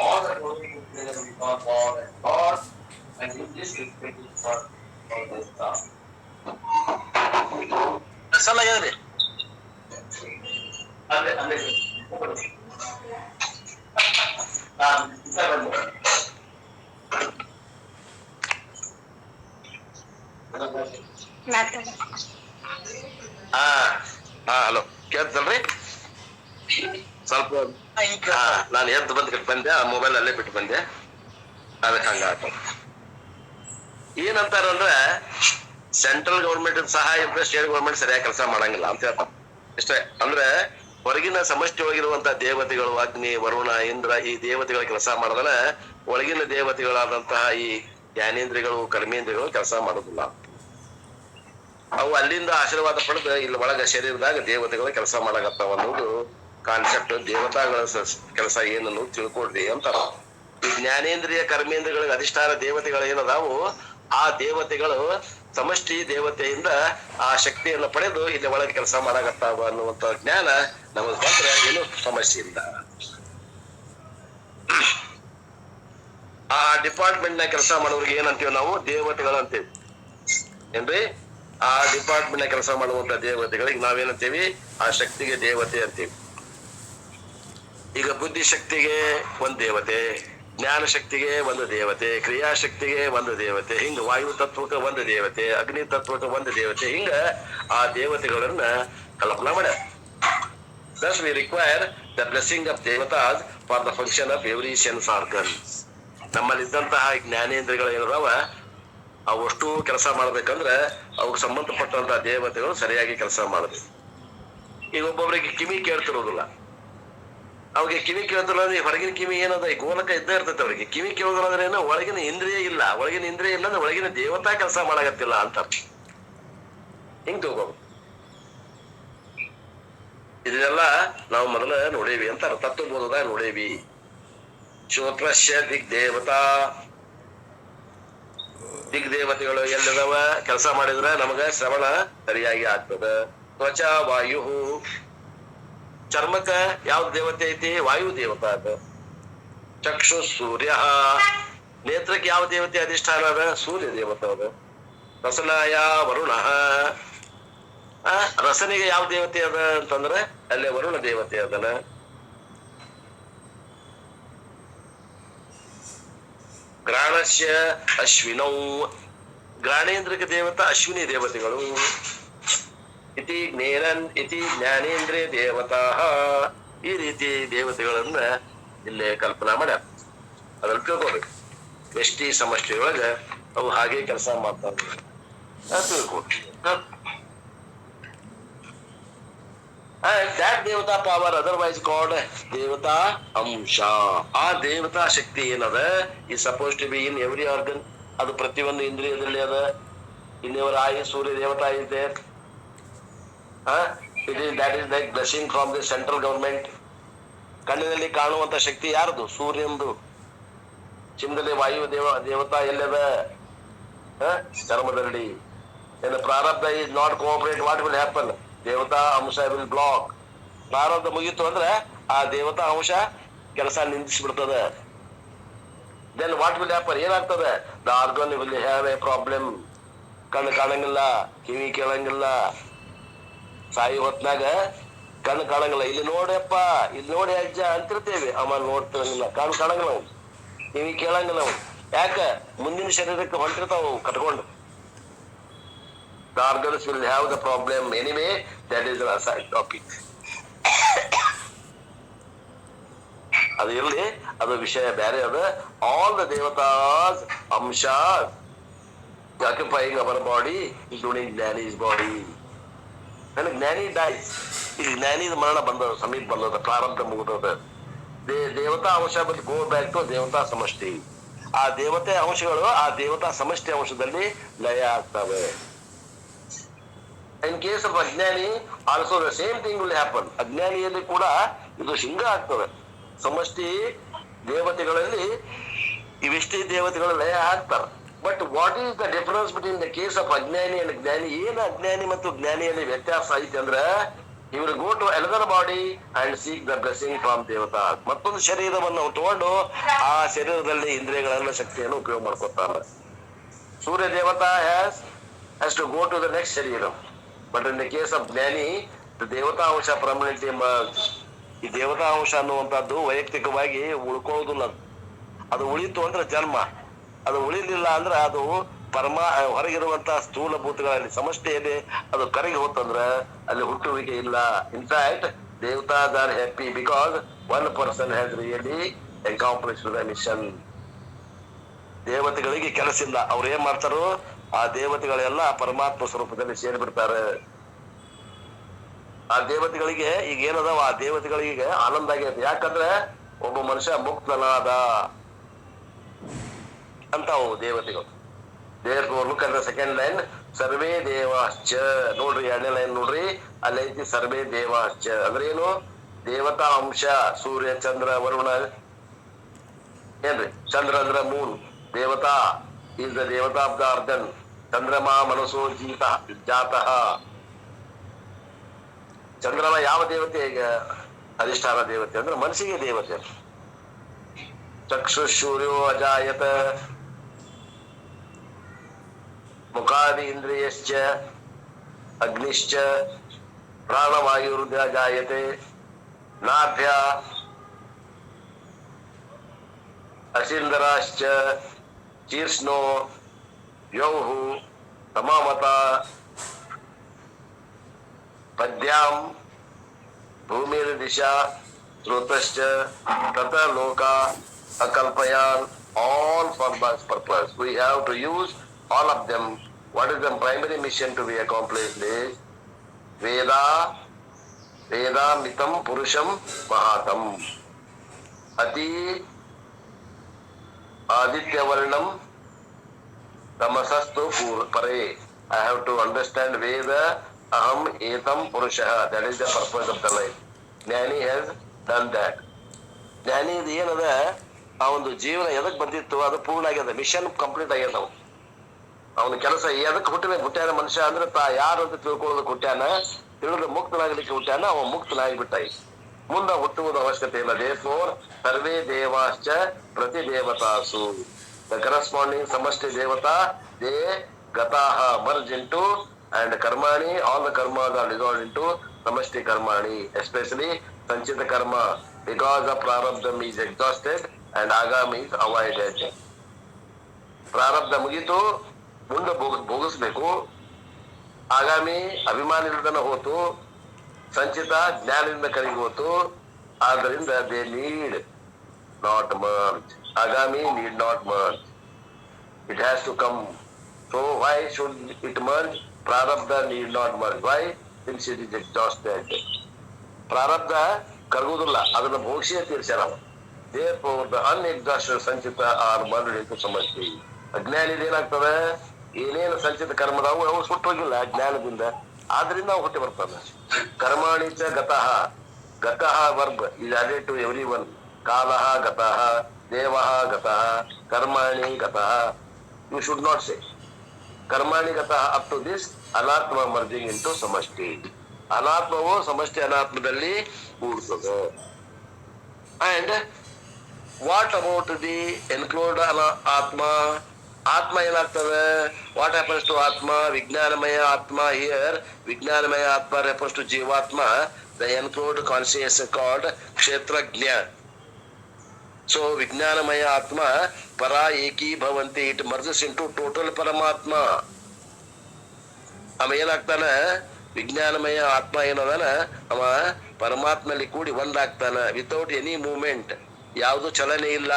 all that working together we call God and God, and in this respect is for this task. ಸಲ ಹೇಳ್ರಿ ಅಲ್ಲೇ ಅಲ್ಲೇ ಹಲೋ ಕೇಳ್ತಲ್ರಿ? ಸ್ವಲ್ಪ ನಾನು ಎದ್ದು ಬಂದೆ, ಆ ಮೊಬೈಲ್ ಅಲ್ಲೇ ಬಿಟ್ಟು ಬಂದೆ, ಅದಕ್ಕೆ ಹಂಗ ಏನಂತಾರಂದ್ರೆ ಸೆಂಟ್ರಲ್ ಗೌರ್ಮೆಂಟ್ ಸಹಾಯ ಇದ್ರೆ ಸ್ಟೇಟ್ ಗೌರ್ಮೆಂಟ್ ಸರಿಯಾಗಿ ಕೆಲಸ ಮಾಡಂಗಿಲ್ಲ ಅಂತ ಹೇಳ್ತಾರೆ. ಇಷ್ಟೇ. ಅಂದ್ರೆ ಹೊರಗಿನ ಸಮಷ್ಟಿ ಒಳಗಿರುವಂತ ದೇವತೆಗಳು ಅಗ್ನಿ, ವರುಣ, ಇಂದ್ರ ಈ ದೇವತೆಗಳ ಕೆಲಸ ಮಾಡಿದ್ರೆ ಒಳಗಿನ ದೇವತೆಗಳಾದಂತಹ ಈ ಜ್ಞಾನೇಂದ್ರಿಯಗಳು, ಕರ್ಮೇಂದ್ರಿಯಗಳು ಕೆಲಸ ಮಾಡೋದಿಲ್ಲ. ಅವು ಅಲ್ಲಿಂದ ಆಶೀರ್ವಾದ ಪಡೆದು ಇಲ್ಲಿ ಒಳಗ ಶರೀರದಾಗ ದೇವತೆಗಳು ಕೆಲಸ ಮಾಡಕತ್ತಾವ ಅನ್ನೋದು ಕಾನ್ಸೆಪ್ಟ್. ದೇವತಾಗಳ ಕೆಲಸ ಏನನ್ನು ತಿಳ್ಕೊಡ್ರಿ ಅಂತಾರ. ಈ ಜ್ಞಾನೇಂದ್ರಿಯ ಕರ್ಮೇಂದ್ರಿಯಗಳಿಗೆ ಅಧಿಷ್ಠಾನ ದೇವತೆಗಳು ಏನದಾವು, ಆ ದೇವತೆಗಳು ಸಮಷ್ಟಿ ದೇವತೆಯಿಂದ ಆ ಶಕ್ತಿಯನ್ನು ಪಡೆದು ಇಲ್ಲಿ ಒಳಗೆ ಕೆಲಸ ಮಾಡಕತ್ತಾವ ಅನ್ನುವಂತ ಜ್ಞಾನ ನಮಗ್ ಬಂದ್ರೆ ಏನು ಸಮಸ್ಯೆ ಇಲ್ಲ. ಆ ಡಿಪಾರ್ಟ್ಮೆಂಟ್ ನ ಕೆಲಸ ಮಾಡೋರಿಗೆ ಏನಂತೀವಿ ನಾವು? ದೇವತೆಗಳು ಅಂತೀವಿ. ಏನ್ರಿ? ಆ ಡಿಪಾರ್ಟ್ಮೆಂಟ್ ನ ಕೆಲಸ ಮಾಡುವಂತ ದೇವತೆಗಳಿಗೆ ನಾವೇನಂತೀವಿ? ಆ ಶಕ್ತಿಗೆ ದೇವತೆ ಅಂತೀವಿ. ಈಗ ಬುದ್ಧಿ ಶಕ್ತಿಗೆ ಒಂದ್ ದೇವತೆ, ಜ್ಞಾನ ಶಕ್ತಿಗೆ ಒಂದು ದೇವತೆ, ಕ್ರಿಯಾಶಕ್ತಿಗೆ ಒಂದು ದೇವತೆ, ಹಿಂಗ ವಾಯು ತತ್ವಕ್ಕೆ ಒಂದು ದೇವತೆ, ಅಗ್ನಿ ತತ್ವಕ್ಕೆ ಒಂದು ದೇವತೆ, ಹಿಂಗ ಆ ದೇವತೆಗಳನ್ನ ಕಲ್ಪನಾ ಮಾಡ್ಯಾರ. Thus we require the blessing of devatas for the function of every sense organs. ನಮ್ಮಲ್ಲಿದ್ದಂತಹ ಜ್ಞಾನೇಂದ್ರಿಯಗಳು ಏನಿದಾವ ಅವಷ್ಟು ಕೆಲಸ ಮಾಡ್ಬೇಕಂದ್ರೆ ಅವ್ರಿಗೆ ಸಂಬಂಧಪಟ್ಟಂತಹ ದೇವತೆಗಳು ಸರಿಯಾಗಿ ಕೆಲಸ ಮಾಡಬೇಕು. ಈಗ ಒಬ್ಬೊಬ್ಬರಿಗೆ ಕಿವಿ ಕೇಳ್ತಿರೋದಿಲ್ಲ, ಅವ್ರಿಗೆ ಕಿವಿ ಕೇಳ್ತಿಲ್ಲ ಅಂದ್ರೆ ಹೊರಗಿನ ಕಿವಿ ಏನದ ಈ ಗೋಲಕ ಇದ್ದೇ ಇರ್ತೈತೆ. ಅವ್ರಿಗೆ ಕಿವಿ ಕೇಳೋದಿಲ್ಲ ಅಂದ್ರೆ ಏನು? ಒಳಗಿನ ಇಂದ್ರಿಯ ಇಲ್ಲ. ಒಳಗಿನ ಇಂದ್ರಿಯ ಇಲ್ಲ ಅಂದ್ರೆ ಒಳಗಿನ ದೇವತಾ ಕೆಲಸ ಮಾಡಾಕತ್ತಿಲ್ಲ ಅಂತ. ಹಿಂಗ್ ತಗೋಬೇಕು. ಇದನ್ನೆಲ್ಲ ನಾವು ಮೊದಲ ನೋಡೇವಿ ಅಂತಾರ, ತತ್ವಬೋಧದಾಗ ನೋಡೇವಿ. ಶ್ರೋತ್ರಶ್ಯ ದಿಗ್ದೇವತಾ, ದಿಗ್ದೇವತೆಗಳು ಎಲ್ಲಿದಾವ ಕೆಲಸ ಮಾಡಿದ್ರೆ ನಮಗ ಶ್ರವಣ ಸರಿಯಾಗಿ ಆಗ್ತದ. ತ್ವಚ ವಾಯು, ಚರ್ಮಕ್ಕ ಯಾವ ದೇವತೆ ಐತಿ? ವಾಯು ದೇವತಾ ಅದ. ಚಕ್ಷು ಸೂರ್ಯ, ನೇತ್ರಕ್ಕೆ ಯಾವ ದೇವತೆ ಅಧಿಷ್ಠಾನ ಅದ? ಸೂರ್ಯ ದೇವತಾ ಅದ. ರಸನಾಯ ವರುಣ, ರಸನಿಗೆ ಯಾವ ದೇವತೆ ಅದ ಅಂತಂದ್ರೆ ಅಲ್ಲೇ ವರುಣ ದೇವತೆ ಅದನ. ಗ್ರಾಣಸ್ಯ ಅಶ್ವಿನೌ, ಗ್ರಾಣೇಂದ್ರಕ್ಕೆ ದೇವತಾ ಅಶ್ವಿನಿ ದೇವತೆಗಳು. ಇತಿ ಜ್ಞಾನೇಂದ್ರಿಯ ದೇವತಾ, ಈ ರೀತಿ ದೇವತೆಗಳನ್ನ ಇಲ್ಲೇ ಕಲ್ಪನಾ ಮಾಡ್ಯಾರ. ಅದ್ರಲ್ಲಿ ತಿಳ್ಕೊಬೇಕು. ಎಷ್ಟಿ ಸಮಷ್ಟಿಯೊಳಗ ಅವು ಹಾಗೆ ಕೆಲಸ ಮಾಡ್ತಾವ ತಿಳ್ಕೊಬೇಕು. And that devata power otherwise called devata amsha. ಆ ದೇವತಾ ಶಕ್ತಿ ಏನದ is supposed to be in every organ. ಅದು ಪ್ರತಿಯೊಂದು ಇಂದ್ರಿಯದಲ್ಲಿ ಅದ. in your eye ಸೂರ್ಯ ದೇವತಾ is there. That is like blessing from the central government. ಕಣ್ಣಿನಲ್ಲಿ ಕಾಣುವಂತ ಶಕ್ತಿ ಯಾರದು? ಸೂರ್ಯಂದು. ಚಿಮ್ಮದಲ್ಲಿ ವಾಯು ದೇವತಾ ಎಲ್ಲದ? ಚರ್ಮದಲ್ಲಿ. And the prarabdha is not cooperate, what will happen? ದೇವತಾ ಅಂಶ will block. ಪ್ರಾರಬ್ಧ ಮುಗಿತು ಅಂದ್ರೆ ಆ ದೇವತಾ ಅಂಶ ಕೆಲಸ ನಿಂದಿಸ್ಬಿಡ್ತದ. Then what will happen? ಏನಾಗ್ತದೆ? The organ will have a problem. ಕಣ್ಣು ಕಾಣಂಗಿಲ್ಲ, ಕಿವಿ ಕೇಳಂಗಿಲ್ಲ. ಸಾಯಿ ಹೊತ್ನಾಗ ಕಣ್ಣು ಕಾಣಂಗಿಲ್ಲ. ಇಲ್ಲಿ ನೋಡಪ್ಪ, ಇಲ್ಲಿ ನೋಡಿ ಅಜ್ಜ ಅಂತಿರ್ತೇವೆ. ಅಮ್ಮ ನೋಡ್ತಿರಂಗಿಲ್ಲ, ಕಣ್ಣು ಕಾಣಂಗಿಲ್ಲ ಅವ್ನು, ಕಿವಿ ಕೇಳಂಗಿಲ್ಲ ಅವ್ನು. ಯಾಕ? ಮುಂದಿನ ಶರೀರಕ್ಕೆ ಹೊಂಟಿರ್ತಾವ ಕಟ್ಕೊಂಡು. The organs will have the problem anyway. That is the side topic. ಅದು ಇರಲಿ, ಅದು ವಿಷಯ ಬೇರೆ ಅದ. ಆಲ್ ದ ದೇವತಾಸ್ ಅಂಶ occupying our body, including Gnani's body. When Gnani dies, ಈಗ ಜ್ಞಾನಿದ ಮರಣ ಬಂದ ಸಮೀಪ ಬಂದದ, ಪ್ರಾರಂಭ ಮುಗಿದದ. ದೇವತಾ ಅಂಶ ಬಟ್ ಗೋ ಬ್ಯಾಕ್ ಟು ದೇವತಾ ಸಮಷ್ಟಿ. ಆ ದೇವತೆ ಅಂಶಗಳು ಆ ದೇವತಾ ಸಮಷ್ಟಿ ಅಂಶದಲ್ಲಿ ಲಯ ಆಗ್ತವೆ. ಇನ್ ಕೇಸ್ ಆಫ್ ಅಜ್ಞಾನಿ also the same thing will happen. ಅಜ್ಞಾನಿಯಲ್ಲಿ ಕೂಡ ಇದು ಹಿಂಗ ಆಗ್ತದೆ. ಸಮಷ್ಟಿ ದೇವತೆಗಳಲ್ಲಿ ಇವಿಷ್ಟೇ ದೇವತೆಗಳು ಲಯ ಆಗ್ತಾರೆ. But what is the difference between the case of ಅಜ್ಞಾನಿ ಅಂಡ್ ಜ್ಞಾನಿ? ಏನು ಅಜ್ಞಾನಿ ಮತ್ತು ಜ್ಞಾನಿಯಲ್ಲಿ ವ್ಯತ್ಯಾಸ ಐತಿ ಅಂದ್ರೆ, he will go to another body and seek the blessing from ದೇವತಾ. ಮತ್ತೊಂದು ಶರೀರವನ್ನು ತಗೊಂಡು ಆ ಶರೀರದಲ್ಲಿ ಇಂದ್ರಿಯಗಳೆಲ್ಲ ಶಕ್ತಿಯನ್ನು ಉಪಯೋಗ ಮಾಡ್ಕೊತಾರೆ. ಸೂರ್ಯ ದೇವತಾ has to go to the next ಶರೀರ. But in the case of ಜ್ಞಾನಿ ದ ದೇವತಾ ಅಂಶ ಪರ್ಮನೆಂಟ್ಲಿ emerge. ಈ ದೇವತಾ ಅಂಶ ಅನ್ನುವಂಥದ್ದು ವೈಯಕ್ತಿಕವಾಗಿ ಉಳ್ಕೊಳ್ಳೋದಿಲ್ಲ. ಅದು ಉಳಿತು ಅಂದ್ರೆ ಜನ್ಮ, ಅದು ಉಳಿಲಿಲ್ಲ ಅಂದ್ರೆ ಅದು ಹೊರಗಿರುವಂತ ಸ್ಥೂಲ ಭೂತಗಳಲ್ಲಿ ಸಮಷ್ಟಿಯಲ್ಲಿ ಅದು ಕರಗಿ ಹೋತಂದ್ರೆ ಅಲ್ಲಿ ಹುಟ್ಟುವಿಕೆ ಇಲ್ಲ. ಇನ್ಫ್ಯಾಕ್ಟ್ ದೇವತಾಸ್ are happy because one person has really accomplished the mission. ದೇವತೆಗಳಿಗೆ ಕೆಲಸ ಇಲ್ಲ, ಅವ್ರು ಏನ್ ಮಾಡ್ತಾರೋ ಆ ದೇವತೆಗಳೆಲ್ಲ ಪರಮಾತ್ಮ ಸ್ವರೂಪದಲ್ಲಿ ಸೇರಿಬಿಡ್ತಾರೆ. ಆ ದೇವತೆಗಳಿಗೆ ಈಗ ಏನದಾವ, ಆ ದೇವತೆಗಳಿಗೆ ಆನಂದ ಆಗೈತೆ. ಯಾಕಂದ್ರೆ ಒಬ್ಬ ಮನುಷ್ಯ ಮುಕ್ತನಾದ ಅಂತ ಅವು ದೇವತೆಗಳು. Therefore, look at the second line, ಸರ್ವೇ ದೇವಾಶ್ಚ. ನೋಡ್ರಿ ಎರಡನೇ ಲೈನ್ ನೋಡ್ರಿ, ಅಲ್ಲೈತಿ ಸರ್ವೇ ದೇವಾಶ್ಚ ಅಂದ್ರೆ ಏನು? ದೇವತಾ ಅಂಶ. ಸೂರ್ಯ, ಚಂದ್ರ, ವರುಣ ಏನ್ರಿ? ಚಂದ್ರ ಅಂದ್ರ ಮೂನ್. ದೇವತಾ ಈಸ್ ದ ದೇವತಾ ಆಫ್ ದ ಅರ್ಧನ್. ಚಂದ್ರಮ ಮನಸ್ಸೋ ಜಾತಃ. ಚಂದ್ರಮ ಯಾವ ದೇವತೆ? ಈಗ ಅಧಿಷ್ಠಾನ ದೇವತೆ ಅಂದ್ರೆ ಮನಸ್ಸಿಗೆ ದೇವತೆ. ಚಕ್ಷು ಸೂರ್ಯೋ ಅಜಾಯತ. ಮುಖಾದಿ ಇಂದ್ರಿಯಶ್ಚ ಅಗ್ನಿಶ್ಚ ಪ್ರಾಣವಾಯುರ್ಧ ಜಾಯತೆ. ನಾಭ್ಯ ಅಸಿಂದರಾಶ್ಚ ಚೀರ್ಷ್ಣೋ ಯೌಹು ತಮಾಮತ. ಪದ್ಯಾಂ ಭೂಮಿರ್ ದಿಶಾ ಶ್ರೋತಶ್ಚ ತತ ಲೋಕ ಅಕಲ್ಪಯಾನ್. All for this purpose we have to use all of them. What is the primary mission to be accomplished is Veda mitam purusham mahatam ati aditya varnam tamasastu pare. I have to understand Veda aham etam purushah. That is the purpose of the life. Jnani has done that. ಜ್ಞಾನಿ ಏನದ, ಆ ಒಂದು ಜೀವನ ಎದಕ್ ಬಂದಿತ್ತು ಅದು ಪೂರ್ಣ ಆಗ್ಯದ, ಮಿಷನ್ ಕಂಪ್ಲೀಟ್ ಆಗ್ಯದ. ಅವನ ಕೆಲಸ ಎದಕ್ ಹುಟ್ಟ್ಯಾನ ಮನುಷ್ಯ ಅಂದ್ರೆ ಯಾರು ಅಂತ ತಿಳ್ಕೊಳ್ಳೋದಕ್ಕೆ ಹುಟ್ಟ್ಯಾನ, ತಿಳಿದು ಮುಕ್ತನಾಗ್ಲಿಕ್ಕೆ ಹುಟ್ಟ್ಯಾನ. ಅವ ಮುಕ್ತನಾಗಿಬಿಟ್ಟ. ಮುಂದ ಹುಟ್ಟುವುದು ಅವಶ್ಯಕತೆ ಇಲ್ಲ. ದೇರ್ಫೋರ್ ಸರ್ವೇ ದೇವಾಶ್ಚ ಪ್ರತಿ ದೇವತಾಸು. ದ ಕರಸ್ಪಾಂಡಿಂಗ್ ಸಮಷ್ಟಿ ದೇವತಾ ದೇ ಗತಾಹ ಮರ್ಜ್ ಇಂಟು ಅಂಡ್ ಕರ್ಮಾಣಿ. ಆಲ್ ದ ಕರ್ಮಾಸ್ ಆರ್ ಡಿಸಾಲ್ವ್ಡ್ ಇಂಟು ಸಮಷ್ಟಿ ಕರ್ಮಾಣಿ, ಎಸ್ಪೆಷಲಿ ಸಂಚಿತ ಕರ್ಮ. Because the prarabdha is exhausted and agami is avoided. ಪ್ರಾರಬ್ಧ ಮುಗಿತು, ಮುಂದೆ ಭೋಗಿಸ್ಬೇಕು. ಆಗಾಮಿ ಅಭಿಮಾನದಿಂದ ಹೋತು, ಸಂಚಿತ ಜ್ಞಾನದಿಂದ ಕರಗಿ ಹೋತು. ಆದ್ದರಿಂದ ದೇ ನೀಡ್ ನಾಟ್ ಮರ್ಜ್. ಆಗಾಮಿ need not merge. It has to come. So why should it merge? Prarabdha need not merge. Why? Since it is exhausted. ಪ್ರಾರಬ್ಧ ಕರಗುದಿಲ್ಲ, ಅದನ್ನ ಭೋಗಿಸೇ ತೀರ್ಸ್ಯಾರ ಅವ. Therefore, the unexhausted ಸಂಚಿತ ಆರ್ ಮರಳಿತು ಸಮಷ್ಟಿ. ಅಜ್ಞಾನಿದ ಏನಾಗ್ತದೆ, ಏನೇನು ಸಂಚಿತ ಕರ್ಮದಾವು ಅವು ಸುಟ್ಟೋಗಿಲ್ಲ ಜ್ಞಾನದಿಂದ, ಆದ್ರಿಂದ ಅವು ಹುಟ್ಟಿ ಬರ್ತಾನೆ. ಕರ್ಮಾಣಿ ಚ ಗತಃ, ಗತಃ verb is added to every one. ಕಾಲಃ ಗತಃ, ದೇವಃ ಗತಃ, ಕರ್ಮಾಣಿ ಗತಃ. ಯು ಶುಡ್ ನಾಟ್ ಸೇ ಕರ್ಮಾಣಿ ಗತಃ ಅಪ್ ಟು ದಿಸ್ ಅನಾತ್ಮ ಮರ್ಜಿಂಗ್ ಇಂಟು ಸಮಷ್ಟಿ. ಅನಾತ್ಮವು ಸಮಷ್ಟಿ ಅನಾತ್ಮದಲ್ಲಿ ಕೂಡ್ತದೆ. And what about the enclosed ಆತ್ಮ? ಆತ್ಮ ಏನಾಗ್ತದೆ? ವಾಟ್ ಹ್ಯಾಪನ್ಸ್ ಟು ಆತ್ಮ? ವಿಜ್ಞಾನಮಯ ಆತ್ಮ. ಹಿಯರ್ ವಿಜ್ಞಾನಮಯ ಆತ್ಮ ರೆಫರ್ಸ್ ಟು ಜೀವಾತ್ಮ. ದ ಎನ್ಕ್ಲೋಡ್ ಕಾನ್ಸಿಯಸ್ ಕಾಲ್ಡ್ ಕ್ಷೇತ್ರಜ್ಞ. ಸೊ ವಿಜ್ಞಾನಮಯ ಆತ್ಮ ಪರ ಏಕೀ ಭವಂತಿ, ಇಟ್ ಮರ್ಜಸ್ ಇಂಟು ಟೋಟಲ್ ಪರಮಾತ್ಮ. ಅವ ಏನಾಗ್ತಾನ? ವಿಜ್ಞಾನಮಯ ಆತ್ಮ ಏನದಾನ ಅವ ಪರಮಾತ್ಮಲ್ಲಿ ಕೂಡಿ ಒಂದಾಗ್ತಾನ ವಿತೌಟ್ ಎನಿ ಮೂವ್ಮೆಂಟ್, ಯಾವುದು ಚಲನೆ ಇಲ್ಲ.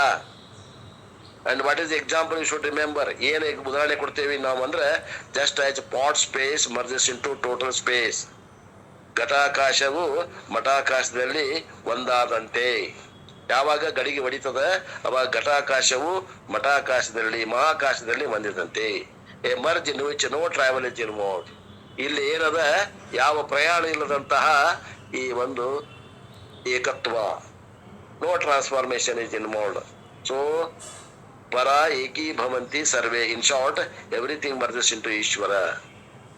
And what is example you should remember? ಏನು ಉದಾಹರಣೆ ಕೊಡ್ತೇವೆ ನಾವು ಅಂದ್ರೆ, just as pot space merges into total space. ಘಟಾಕಾಶವು ಮಠಾಕಾಶದಲ್ಲಿ ಒಂದಾದಂತೆ. ಯಾವಾಗ ಗಡಿಗೆ ಹೊಡಿತದ ಅವಾಗ ಘಟಾಕಾಶವು ಮಠಾಕಾಶದಲ್ಲಿ ಮಹಾಕಾಶದಲ್ಲಿ ಒಂದಿದಂತೆ. A merge in which no travel is involved. ಇಲ್ಲಿ ಏನದ, ಯಾವ ಪ್ರಯಾಣ ಇಲ್ಲದಂತಹ ಈ ಒಂದು ಏಕತ್ವ, ನೋ ಟ್ರಾನ್ಸ್ಫಾರ್ಮೇಶನ್ ಇಸ್ ಇನ್ವಾಲ್ವ್ಡ್. ಸೊ ಪರ ಏಕೀ ಭವಂತಿ ಸರ್ವೇ. In short, everything merges into Ishwara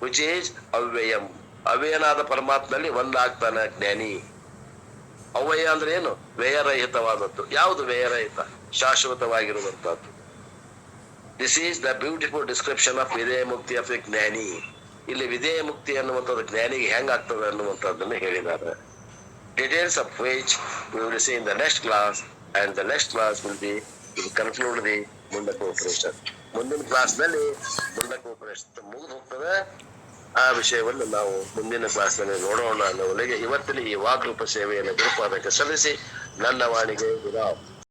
which is ಅವ್ಯಯಂ. ಅವ್ಯಯನಾದ ಪರಮಾತ್ಮನಲ್ಲಿ ಒಂದಾಗ್ತಾನ ಜ್ಞಾನಿ. ಅವ್ಯಯ ಅಂದ್ರೆ ಏನು? ವ್ಯಯರಹಿತವಾದದ್ದು. ಯಾವುದು ವ್ಯಯರಹಿತ? ಶಾಶ್ವತವಾಗಿರುವಂತಹದ್ದು. This is the beautiful description of ವಿಧೇಯ ಮುಕ್ತಿ ಆಫ್ ಎ ಜ್ಞಾನಿ. ಇಲ್ಲಿ ವಿಧೇಯ ಮುಕ್ತಿ ಅನ್ನುವಂಥದ್ದು ಜ್ಞಾನಿಗೆ ಹೆಂಗ್ ಆಗ್ತದೆ ಅನ್ನುವಂಥದ್ದನ್ನು ಹೇಳಿದ್ದಾರೆ. Details of which we will see in the next class, and the next class will conclude the Mundaka Upanishad. ಮುಂದಿನ ಕ್ಲಾಸ್ನಲ್ಲಿ ಮುಂಡಕ ಉಪನಿಷತ್ ಮುಗಿದು ಹೋಗ್ತದೆ. ಆ ವಿಷಯವನ್ನು ನಾವು ಮುಂದಿನ ಕ್ಲಾಸ್ನಲ್ಲಿ ನೋಡೋಣ ಅನ್ನೋವರೆಗೆ ಇವತ್ತಿನ ಈ ವಾಗ್ರೂಪ ಸೇವೆಯನ್ನು ಗುರುಪಾದಕ್ಕೆ ಸಲ್ಲಿಸಿ ನನ್ನ ವಾಣಿಗೆ ವಿರಾಮ.